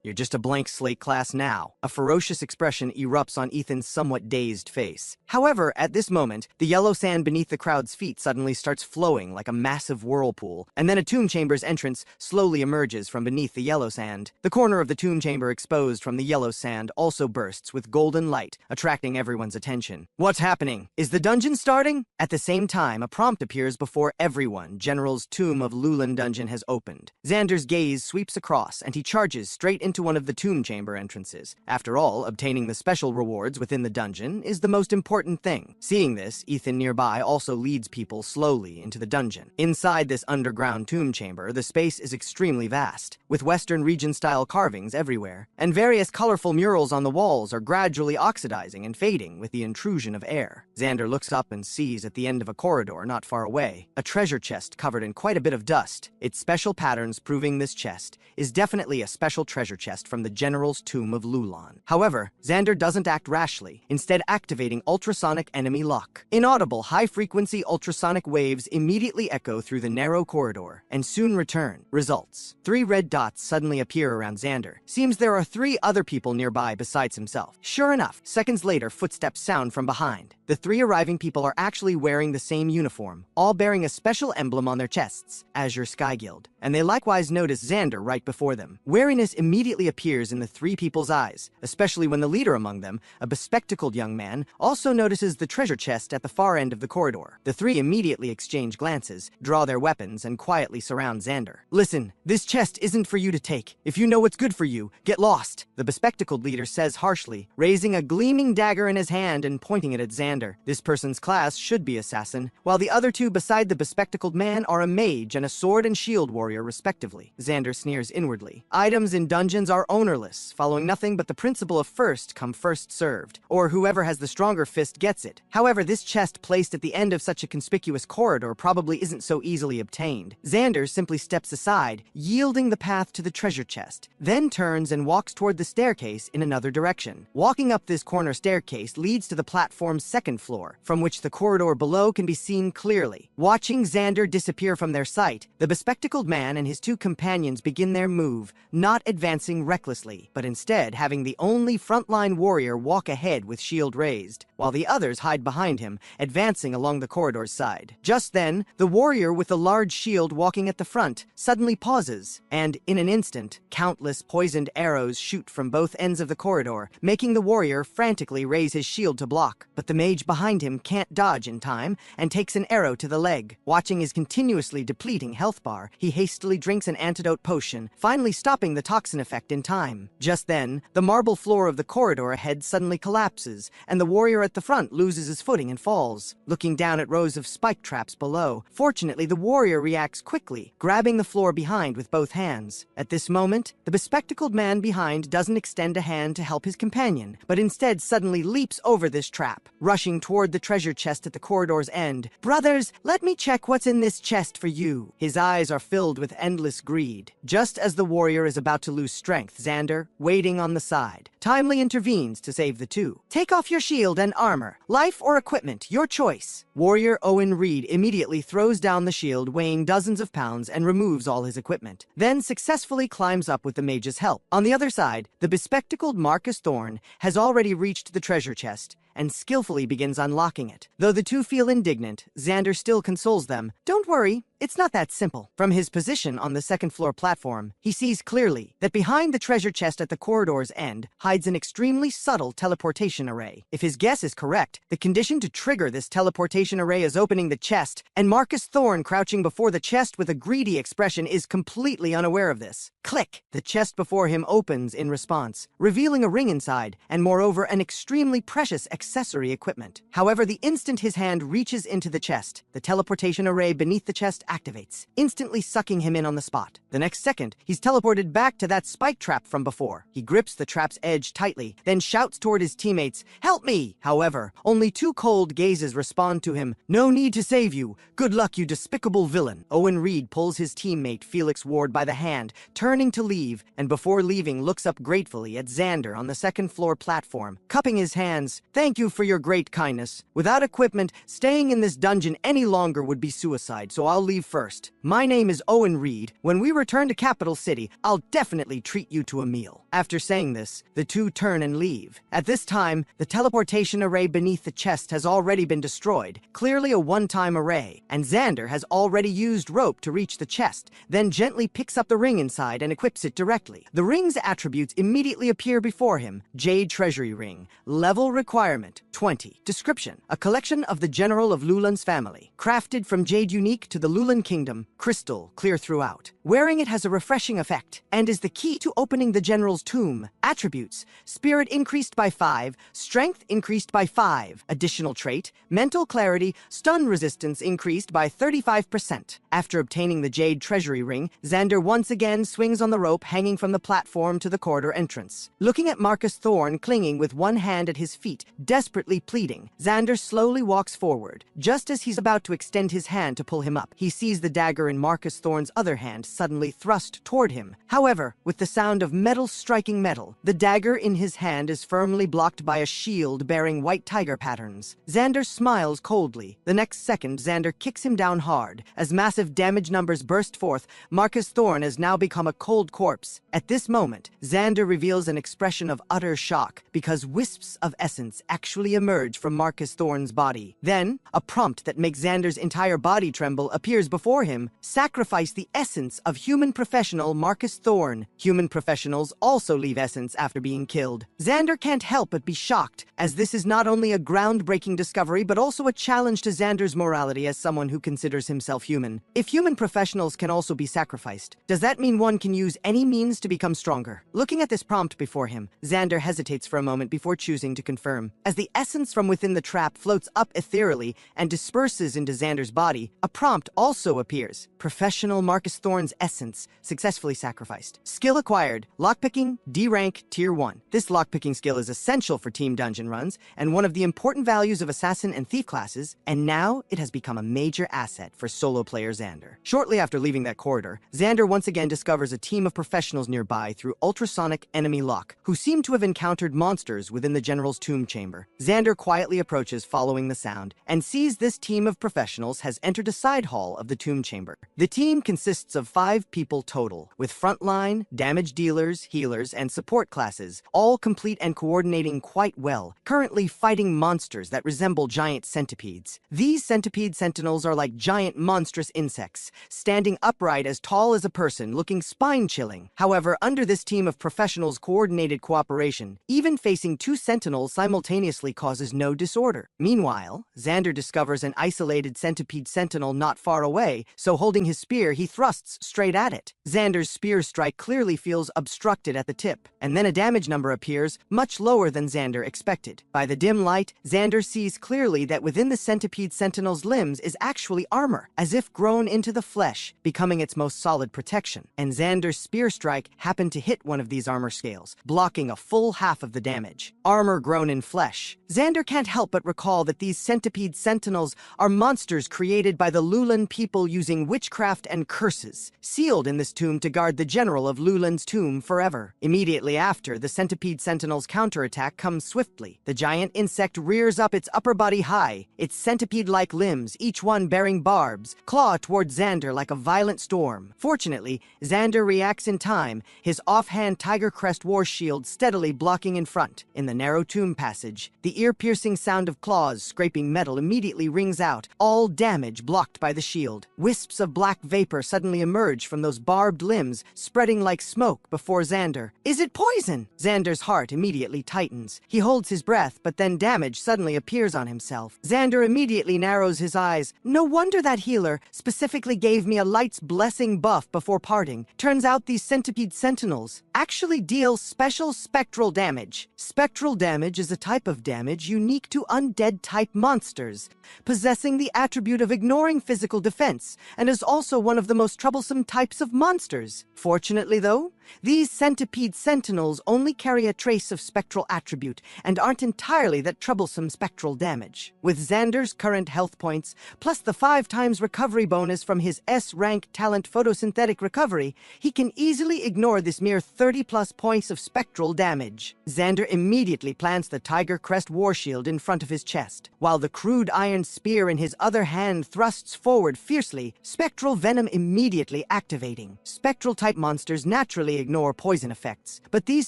You're just a blank slate class now. A ferocious expression erupts on Ethan's somewhat dazed face. However, at this moment, the yellow sand beneath the crowd's feet suddenly starts flowing like a massive whirlpool, and then a tomb chamber's entrance slowly emerges from beneath the yellow sand. The corner of the tomb chamber exposed from the yellow sand also bursts with golden light, attracting everyone's attention. What's happening? Is the dungeon starting? At the same time, a prompt appears before everyone. General's Tomb of Lulan dungeon has opened. Xander's gaze sweeps across, and he charges straight into one of the tomb chamber entrances. After all, obtaining the special rewards within the dungeon is the most important thing. Seeing this, Ethan nearby also leads people slowly into the dungeon. Inside this underground tomb chamber, the space is extremely vast, with Western region-style carvings everywhere, and various colorful murals on the walls are gradually oxidizing and fading with the intrusion of air. Xander looks up and sees at the end of a corridor not far away a treasure chest covered in quite a bit of dust. Its special patterns proving this chest is definitely a special treasure chest from the General's Tomb of Lulan. However, Xander doesn't act rashly, instead activating ultrasonic enemy lock. Inaudible high-frequency ultrasonic waves immediately echo through the narrow corridor, and soon return. Results. 3 red dots suddenly appear around Xander. Seems there are 3 other people nearby besides himself. Sure enough, seconds later, footsteps sound from behind. The 3 arriving people are actually wearing the same uniform, all bearing a special emblem on their chests, Azure Sky Guild, and they likewise notice Xander right before them. Wariness immediately appears in the 3 people's eyes, especially when the leader among them, a bespectacled young man, also notices the treasure chest at the far end of the corridor. The 3 immediately exchange glances, draw their weapons, and quietly surround Xander. Listen, this chest isn't for you to take. If you know what's good for you, get lost, the bespectacled leader says harshly, raising a gleaming dagger in his hand and pointing it at Xander. This person's class should be assassin, while the other 2 beside the bespectacled man are a mage and a sword and shield warrior respectively. Xander sneers inwardly. Items in dungeons are ownerless, following nothing but the principle of first come first served, or whoever has the stronger fist gets it. However, this chest placed at the end of such a conspicuous corridor probably isn't so easily obtained. Xander simply steps aside, yielding the path to the treasure chest, then turns and walks toward the staircase in another direction. Walking up this corner staircase leads to the platform's second floor, from which the corridor below can be seen clearly. Watching Xander disappear from their sight, the bespectacled man and his 2 companions begin their move, not advancing recklessly, but instead having the only frontline warrior walk ahead with shield raised, while the others hide behind him, advancing along the corridor's side. Just then, the warrior with the large shield walking at the front suddenly pauses, and in an instant, countless poisoned arrows shoot from both ends of the corridor, making the warrior frantically raise his shield to block. But the mage behind him can't dodge in time and takes an arrow to the leg. Watching his continuously depleting health bar, he hastily drinks an antidote potion, finally stopping the the toxin effect in time. Just then, the marble floor of the corridor ahead suddenly collapses, and the warrior at the front loses his footing and falls, looking down at rows of spike traps below. Fortunately, the warrior reacts quickly, grabbing the floor behind with both hands. At this moment, the bespectacled man behind doesn't extend a hand to help his companion, but instead suddenly leaps over this trap, rushing toward the treasure chest at the corridor's end. "Brothers, let me check what's in this chest for you." His eyes are filled with endless greed. Just as the warrior is about to lose strength, Xander, waiting on the side, timely intervenes to save the two. "Take off your shield and armor. Life or equipment, your choice." Warrior Owen Reed immediately throws down the shield weighing dozens of pounds and removes all his equipment, then successfully climbs up with the mage's help. On the other side, the bespectacled Marcus Thorne has already reached the treasure chest and skillfully begins unlocking it. Though the two feel indignant, Xander still consoles them. "Don't worry, it's not that simple." From his position on the second floor platform, he sees clearly that behind the treasure chest at the corridor's end hides an extremely subtle teleportation array. If his guess is correct, the condition to trigger this teleportation array is opening the chest, and Marcus Thorne, crouching before the chest with a greedy expression, is completely unaware of this. Click! The chest before him opens in response, revealing a ring inside, and moreover an extremely precious accessory equipment. However, the instant his hand reaches into the chest, the teleportation array beneath the chest activates, instantly sucking him in on the spot. The next second, he's teleported back to that spike trap from before. He grips the trap's edge tightly, then shouts toward his teammates, "Help me!" However, only two cold gazes respond to him. "No need to save you. Good luck, you despicable villain." Owen Reed pulls his teammate Felix Ward by the hand, turning to leave, and before leaving looks up gratefully at Xander on the second floor platform, cupping his hands. "Thank you for your great kindness. Without equipment, staying in this dungeon any longer would be suicide, so I'll leave first. My name is Owen Reed. When we return to Capital City, I'll definitely treat you to a meal." After saying this, the two turn and leave. At this time, the teleportation array beneath the chest has already been destroyed, clearly a one-time array, and Xander has already used rope to reach the chest, then gently picks up the ring inside and equips it directly. The ring's attributes immediately appear before him. Jade Treasury Ring. Level requirement 20. Description: a collection of the General of Lulan's family. Crafted from jade unique to the Lulan Kingdom. Crystal, clear throughout. Wearing it has a refreshing effect and is the key to opening the General's tomb. Attributes: spirit increased by 5, strength increased by 5. Additional trait: mental clarity, stun resistance increased by 35%. After obtaining the Jade Treasury Ring, Xander once again swings on the rope hanging from the platform to the corridor entrance. Looking at Marcus Thorne clinging with one hand at his feet, desperately pleading, Xander slowly walks forward. Just as he's about to extend his hand to pull him up, he sees the dagger in Marcus Thorne's other hand suddenly thrust toward him. However, with the sound of metal striking metal, the dagger in his hand is firmly blocked by a shield bearing white tiger patterns. Xander smiles coldly. The next second, Xander kicks him down hard. As massive damage numbers burst forth, Marcus Thorne has now become a cold corpse. At this moment, Xander reveals an expression of utter shock because wisps of essence actually emerge from Marcus Thorne's body. Then, a prompt that makes Xander's entire body tremble appears before him. Sacrifice the essence of human professional Marcus Thorne. Human professionals also leave essence after being killed. Xander can't help but be shocked, as this is not only a groundbreaking discovery but also a challenge to Xander's morality as someone who considers himself human. If human professionals can also be sacrificed, does that mean one can use any means to become stronger? Looking at this prompt before him, Xander hesitates for a moment before choosing to confirm. As the essence from within the trap floats up ethereally and disperses into Xander's body, a prompt also appears. Professional Marcus Thorne's essence successfully sacrificed. Skill acquired: lockpicking, D rank, tier 1. This lockpicking skill is essential for team dungeon runs and one of the important values of assassin and thief classes, and now it has become a major asset for solo player Xander. Shortly after leaving that corridor, Xander once again discovers a team of professionals nearby through ultrasonic enemy lock, who seem to have encountered monsters within the General's tomb chamber. Xander quietly approaches following the sound and sees this team of professionals has entered a side hall of the tomb chamber. The team consists of 5 people total, with frontline, damage dealers, healers, healers and support classes, all complete and coordinating quite well, currently fighting monsters that resemble giant centipedes. These centipede sentinels are like giant monstrous insects, standing upright as tall as a person, looking spine-chilling. However, under this team of professionals' coordinated cooperation, even facing two sentinels simultaneously causes no disorder. Meanwhile, Xander discovers an isolated centipede sentinel not far away, so holding his spear, he thrusts straight at it. Xander's spear strike clearly feels obstructed at the tip, and then a damage number appears, much lower than Xander expected. By the dim light, Xander sees clearly that within the centipede sentinel's limbs is actually armor, as if grown into the flesh, becoming its most solid protection. And Xander's spear strike happened to hit one of these armor scales, blocking a full half of the damage. Armor grown in flesh. Xander can't help but recall that these centipede sentinels are monsters created by the Lulan people using witchcraft and curses, sealed in this tomb to guard the general of Lulan's tomb forever. Immediately after, the centipede sentinel's counterattack comes swiftly. The giant insect rears up its upper body high, its centipede-like limbs, each one bearing barbs, claw toward Xander like a violent storm. Fortunately, Xander reacts in time, his offhand Tiger Crest war shield steadily blocking in front. In the narrow tomb passage, the ear-piercing sound of claws scraping metal immediately rings out, all damage blocked by the shield. Wisps of black vapor suddenly emerge from those barbed limbs, spreading like smoke before Xander. Is it poison? Xander's heart immediately tightens. He holds his breath, but then damage suddenly appears on himself. Xander immediately narrows his eyes. No wonder that healer specifically gave me a light's blessing buff before parting. Turns out these centipede sentinels actually deal special spectral damage. Spectral damage is a type of damage unique to undead-type monsters, possessing the attribute of ignoring physical defense, and is also one of the most troublesome types of monsters. Fortunately, though, these centipede sentinels only carry a trace of spectral attribute and aren't entirely that troublesome spectral damage. With Xander's current health points, plus the 5 times recovery bonus from his S-rank talent photosynthetic recovery, he can easily ignore this mere 30+ points of spectral damage. Xander immediately plants the Tiger Crest war shield in front of his chest, while the crude iron spear in his other hand thrusts forward fiercely, spectral venom immediately activating. Spectral-type monsters naturally ignore poison effects, but these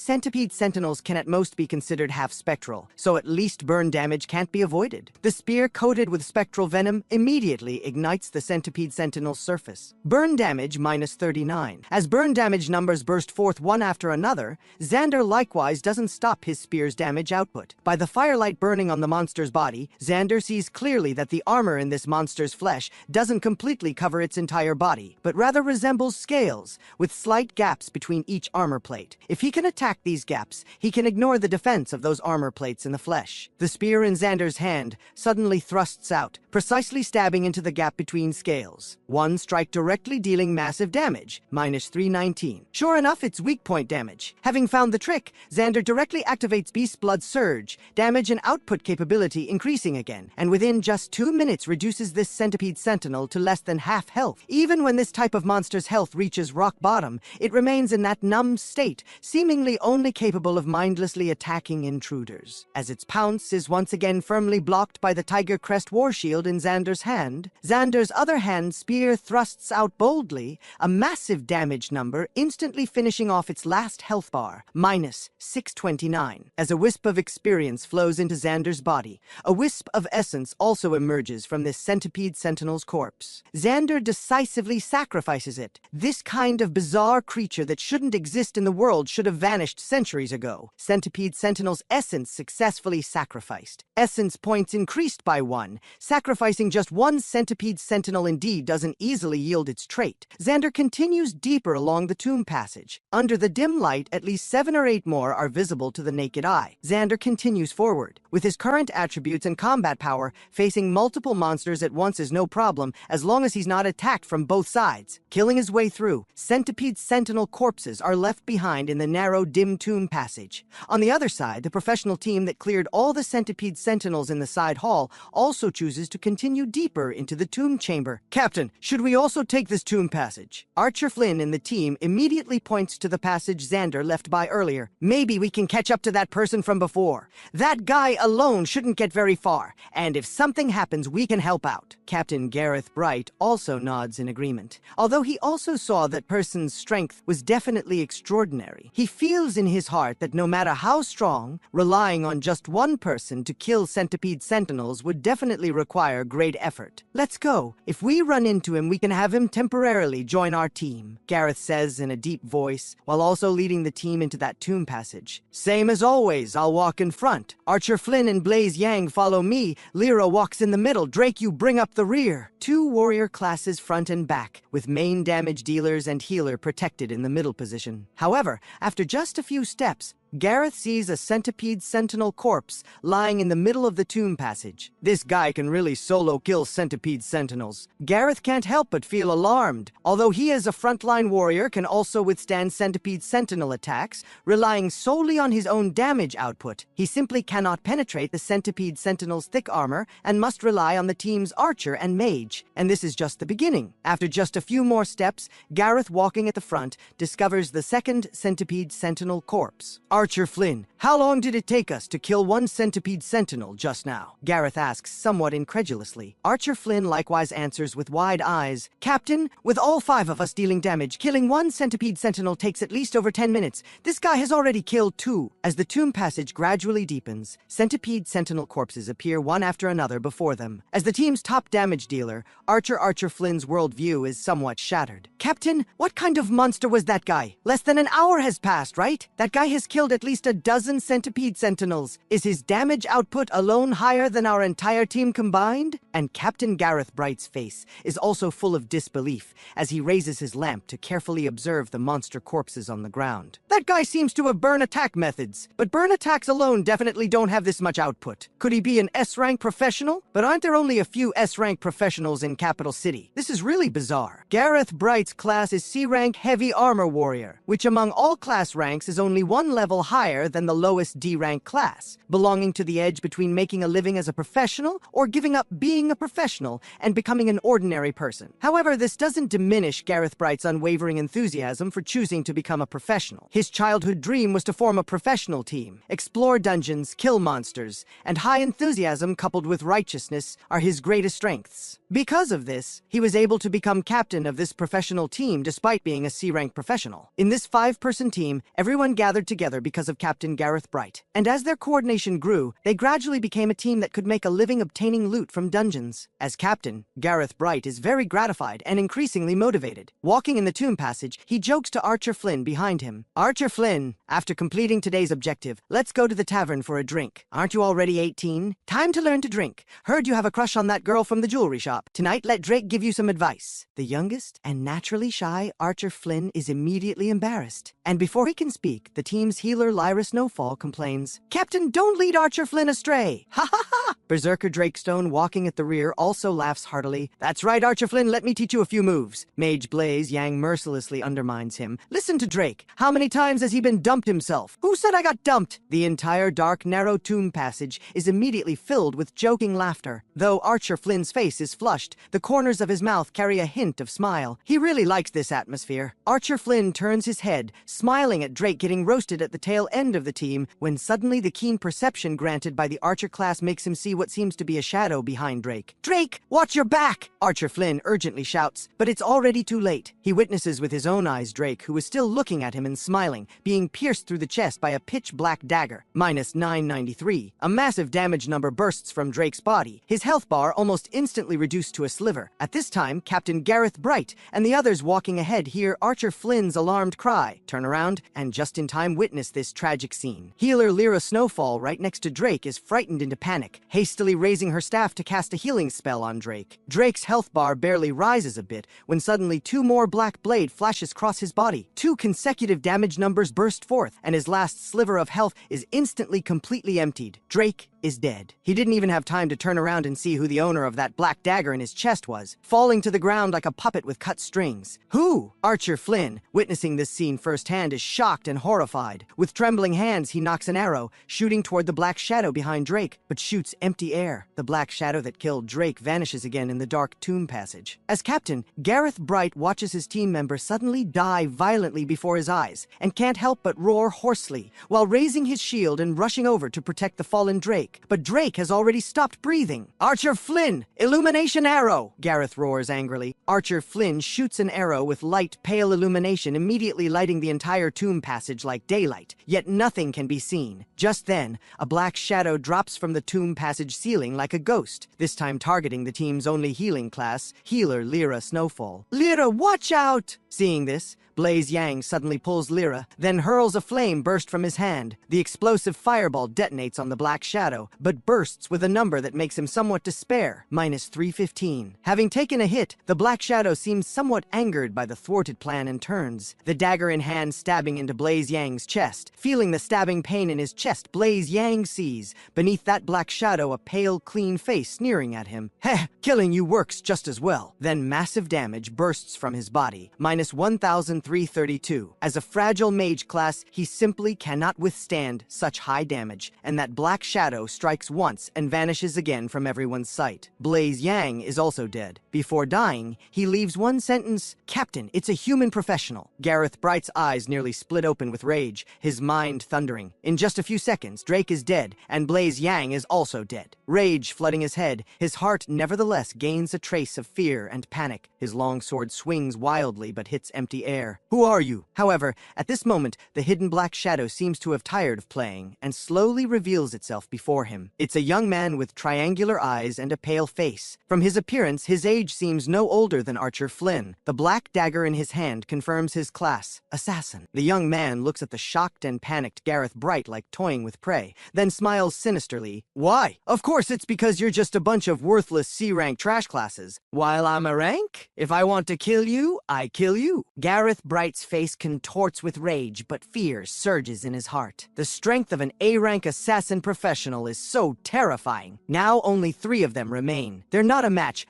centipede sentinels can at most be considered half-spectral, so at least burn damage can't be avoided. The spear coated with spectral venom immediately ignites the centipede sentinel's surface. Burn damage -39. As burn damage numbers burst forth one after another, Xander likewise doesn't stop his spear's damage output. By the firelight burning on the monster's body, Xander sees clearly that the armor in this monster's flesh doesn't completely cover its entire body, but rather resembles scales, with slight gaps between each armor plate. If he can attack these gaps, he can ignore the defense of those armor plates in the flesh. The spear in Xander's hand suddenly thrusts out, precisely stabbing into the gap between scales. One strike directly dealing massive damage, -319. Sure enough, it's weak point damage. Having found the trick, Xander directly activates Beast Blood Surge, damage and output capability increasing again, and within just 2 minutes reduces this centipede sentinel to less than half health. Even when this type of monster's health reaches rock bottom, it remains in that numbed state, seemingly only capable of mindlessly attacking intruders. As its pounce is once again firmly blocked by the Tiger Crest war shield in Xander's hand, Xander's other hand spear thrusts out boldly, a massive damage number instantly finishing off its last health bar, -629. As a wisp of experience flows into Xander's body, a wisp of essence also emerges from this centipede sentinel's corpse. Xander decisively sacrifices it. This kind of bizarre creature that shouldn't exist in the world should have vanished centuries ago. Centipede sentinel's essence successfully sacrificed. Essence points increased by 1. Sacrificing just one centipede sentinel indeed doesn't easily yield its trait. Xander continues deeper along the tomb passage. Under the dim light, at least 7 or 8 more are visible to the naked eye. Xander continues forward. With his current attributes and combat power, facing multiple monsters at once is no problem as long as he's not attacked from both sides. Killing his way through, centipede sentinel corpses are left behind in the narrow, dim tomb passage. On the other side, the professional team that cleared all the centipede sentinels in the side hall also chooses to continue deeper into the tomb chamber. Captain, should we also take this tomb passage? Archer Flynn in the team immediately points to the passage Xander left by earlier. Maybe we can catch up to that person from before. That guy alone shouldn't get very far, and if something happens, we can help out. Captain Gareth Bright also nods in agreement, although he also saw that person's strength was definitely definitely extraordinary. He feels in his heart that no matter how strong, relying on just one person to kill centipede sentinels would definitely require great effort. "Let's go. If we run into him, we can have him temporarily join our team," Gareth says in a deep voice, while also leading the team into that tomb passage. "Same as always, I'll walk in front. Archer Flynn and Blaze Yang follow me. Lyra walks in the middle. Drake, you bring up the rear." Two warrior classes front and back, with main damage dealers and healer protected in the middle position. However, after just a few steps, Gareth sees a centipede sentinel corpse lying in the middle of the tomb passage. This guy can really solo kill centipede sentinels. Gareth can't help but feel alarmed. Although he as a frontline warrior can also withstand centipede sentinel attacks, relying solely on his own damage output, he simply cannot penetrate the centipede sentinel's thick armor and must rely on the team's archer and mage. And this is just the beginning. After just a few more steps, Gareth, walking at the front, discovers the second centipede sentinel corpse. "Archer Flynn, how long did it take us to kill one centipede sentinel just now?" Gareth asks somewhat incredulously. Archer Flynn likewise answers with wide eyes, "Captain, with all 5 of us dealing damage, killing one centipede sentinel takes at least over 10 minutes. This guy has already killed 2. As the tomb passage gradually deepens, centipede sentinel corpses appear one after another before them. As the team's top damage dealer, Archer Flynn's worldview is somewhat shattered. "Captain, what kind of monster was that guy? Less than an hour has passed, right? That guy has killed at least a dozen centipede sentinels. Is his damage output alone higher than our entire team combined?" And Captain Gareth Bright's face is also full of disbelief as he raises his lamp to carefully observe the monster corpses on the ground. "That guy seems to have burn attack methods, but burn attacks alone definitely don't have this much output. Could he be an S-rank professional? But aren't there only a few S-rank professionals in Capital City? This is really bizarre." Gareth Bright's class is C-rank heavy armor warrior, which among all class ranks is only one level higher than the lowest D-rank class, belonging to the edge between making a living as a professional or giving up being a professional and becoming an ordinary person. However, this doesn't diminish Gareth Bright's unwavering enthusiasm for choosing to become a professional. His childhood dream was to form a professional team, explore dungeons, kill monsters, and high enthusiasm coupled with righteousness are his greatest strengths. Because of this, he was able to become captain of this professional team despite being a C-rank professional. In this 5-person team, everyone gathered together because of Captain Gareth Bright. And as their coordination grew, they gradually became a team that could make a living obtaining loot from dungeons. As captain, Gareth Bright is very gratified and increasingly motivated. Walking in the tomb passage, he jokes to Archer Flynn behind him. "Archer Flynn, after completing today's objective, let's go to the tavern for a drink. Aren't you already 18? Time to learn to drink. Heard you have a crush on that girl from the jewelry shop. Tonight, let Drake give you some advice." The youngest and naturally shy Archer Flynn is immediately embarrassed. And before he can speak, the team's healer Lyra Snowfall complains, "Captain, don't lead Archer Flynn astray." "Ha ha ha!" Berserker Drakestone, walking at the rear, also laughs heartily. "That's right, Archer Flynn, let me teach you a few moves." Mage Blaze Yang mercilessly undermines him. "Listen to Drake. How many times has he been dumped himself? Who said I got dumped?" The entire dark, narrow tomb passage is immediately filled with joking laughter. Though Archer Flynn's face is flushed, the corners of his mouth carry a hint of smile. He really likes this atmosphere. Archer Flynn turns his head, smiling at Drake getting roasted at the tail end of the team, when suddenly the keen perception granted by the Archer class makes him see what seems to be a shadow behind Drake. "Drake, watch your back!" Archer Flynn urgently shouts, but it's already too late. He witnesses with his own eyes Drake, who is still looking at him and smiling, being pierced through the chest by a pitch-black dagger. -993. A massive damage number bursts from Drake's body, his health bar almost instantly reduced to a sliver. At this time, Captain Gareth Bright and the others walking ahead hear Archer Flynn's alarmed cry, turn around, and just in time witness this tragic scene. Healer Lyra Snowfall, right next to Drake, is frightened into panic, hastily raising her staff to cast a healing spell on Drake. Drake's health bar barely rises a bit when suddenly 2 more black blade flashes across his body. 2 consecutive damage numbers burst forth, and his last sliver of health is instantly completely emptied. Drake is dead. He didn't even have time to turn around and see who the owner of that black dagger in his chest was, falling to the ground like a puppet with cut strings. "Who?" Archer Flynn, witnessing this scene firsthand, is shocked and horrified. With trembling hands, he knocks an arrow, shooting toward the black shadow behind Drake, but shoots empty air. The black shadow that killed Drake vanishes again in the dark tomb passage. As captain, Gareth Bright watches his team member suddenly die violently before his eyes, and can't help but roar hoarsely, while raising his shield and rushing over to protect the fallen Drake. But Drake has already stopped breathing. "Archer Flynn, illumination!" Unleash an arrow! Gareth roars angrily. Archer Flynn shoots an arrow with light, pale illumination, immediately lighting the entire tomb passage like daylight. Yet nothing can be seen. Just then, a black shadow drops from the tomb passage ceiling like a ghost, this time targeting the team's only healing class, healer Lyra Snowfall. Lyra, watch out! Seeing this, Blaze Yang suddenly pulls Lyra, then hurls a flame burst from his hand. The explosive fireball detonates on the black shadow, but bursts with a number that makes him somewhat despair, -315. Having taken a hit, the black shadow seems somewhat angered by the thwarted plan and turns, the dagger in hand stabbing into Blaze Yang's chest. Feeling the stabbing pain in his chest, Blaze Yang sees, beneath that black shadow, a pale, clean face sneering at him. Heh, killing you works just as well. Then massive damage bursts from his body, -1,332. As a fragile mage class, he simply cannot withstand such high damage, and that black shadow strikes once and vanishes again from everyone's sight. Blaze Yang is also dead. Before dying, he leaves one sentence: "Captain, it's a human professional." Gareth Bright's eyes nearly split open with rage, his mind thundering. In just a few seconds, Drake is dead, and Blaze Yang is also dead. Rage flooding his head, his heart nevertheless gains a trace of fear and panic. His long sword swings wildly but hits empty air. Who are you? However, at this moment, the hidden black shadow seems to have tired of playing and slowly reveals itself before him. It's a young man with triangular eyes and a pale face. From his appearance, his age seems no older than Archer Flynn. The black dagger in his hand confirms his class: assassin. The young man looks at the shocked and panicked Gareth Bright like toying with prey, then smiles sinisterly. Why? Of course it's because you're just a bunch of worthless C-rank trash classes. While I'm a rank? If I want to kill you, I kill you. Gareth Bright's face contorts with rage, but fear surges in his heart. The strength of an A-rank assassin professional is so terrifying. Now only 3 of them remain. They're not a match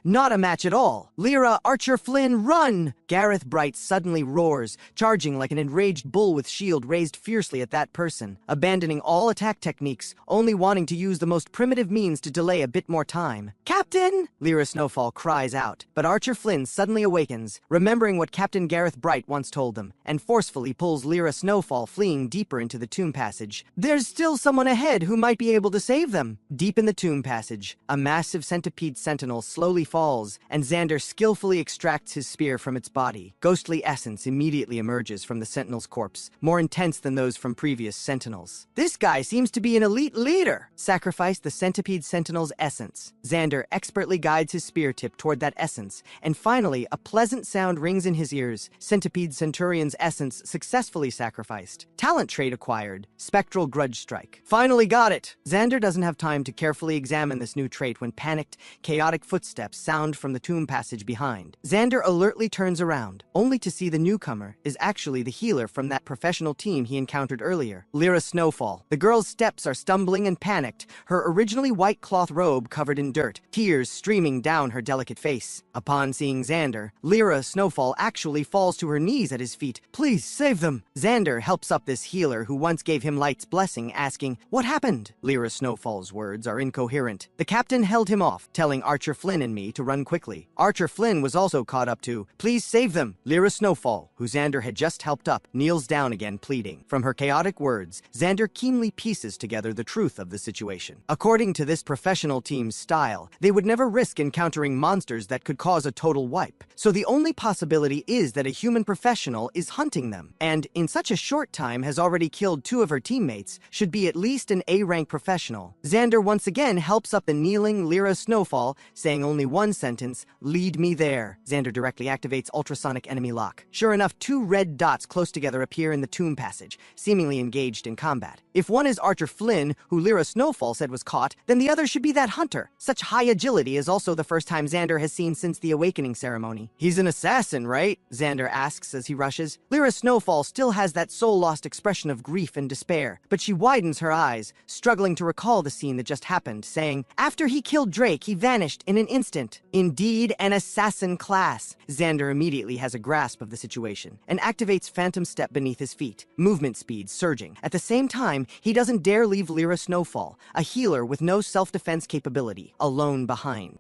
at all. Lyra, Archer Flynn, run! Gareth Bright suddenly roars, charging like an enraged bull with shield raised fiercely at that person, abandoning all attack techniques, only wanting to use the most primitive means to delay a bit more time. Captain! Lyra Snowfall cries out, but Archer Flynn suddenly awakens, remembering what Captain Gareth Bright once told them, and forcefully pulls Lyra Snowfall, fleeing deeper into the tomb passage. There's still someone ahead who might be able to save them. Deep in the tomb passage, a massive centipede sentinel slowly falls, and Xander skillfully extracts his spear from its body. Ghostly essence immediately emerges from the sentinel's corpse, more intense than those from previous sentinels. This guy seems to be an elite leader. Sacrifice the centipede sentinel's essence. Xander expertly guides his spear tip toward that essence, and finally, a pleasant sound rings in his ears. Centipede Centurion's essence successfully sacrificed. Talent trait acquired. Spectral Grudge Strike. Finally got it! Xander doesn't have time to carefully examine this new trait when panicked, chaotic footsteps sound from the tomb passage behind. Xander alertly turns around, only to see the newcomer is actually the healer from that professional team he encountered earlier, Lyra Snowfall. The girl's steps are stumbling and panicked, her originally white cloth robe covered in dirt, tears streaming down her delicate face. Upon seeing Xander, Lyra Snowfall actually falls to her knees at his feet. Please save them! Xander helps up this healer who once gave him Light's blessing, asking, "What happened?" Lyra Snowfall's words are incoherent. The captain held him off, telling Archer Flynn and me to run quickly. Archer Flynn was also caught up to, "Please save them!" Lyra Snowfall, who Xander had just helped up, kneels down again, pleading. From her chaotic words, Xander keenly pieces together the truth of the situation. According to this professional team's style, they would never risk encountering monsters that could cause a total wipe. So the only possibility is that a human professional is hunting them, and in such a short time has already killed 2 of her teammates, should be at least an A-rank professional. Xander once again helps up the kneeling Lyra Snowfall, saying only one sentence: "Lead me there." Xander directly activates ultrasonic enemy lock. Sure enough, 2 red dots close together appear in the tomb passage, seemingly engaged in combat. If one is Archer Flynn, who Lyra Snowfall said was caught, then the other should be that hunter. Such high agility is also the first time Xander has seen since the awakening ceremony. He's an assassin, right? Xander asks as he rushes. Lyra Snowfall still has that soul-lost expression of grief and despair, but she widens her eyes, struggling to recall the scene that just happened, saying, "After he killed Drake, he vanished in an instant." Indeed, an assassin class. Xander immediately has a grasp of the situation and activates Phantom Step beneath his feet, movement speed surging. At the same time, he doesn't dare leave Lyra Snowfall, a healer with no self-defense capability, alone behind.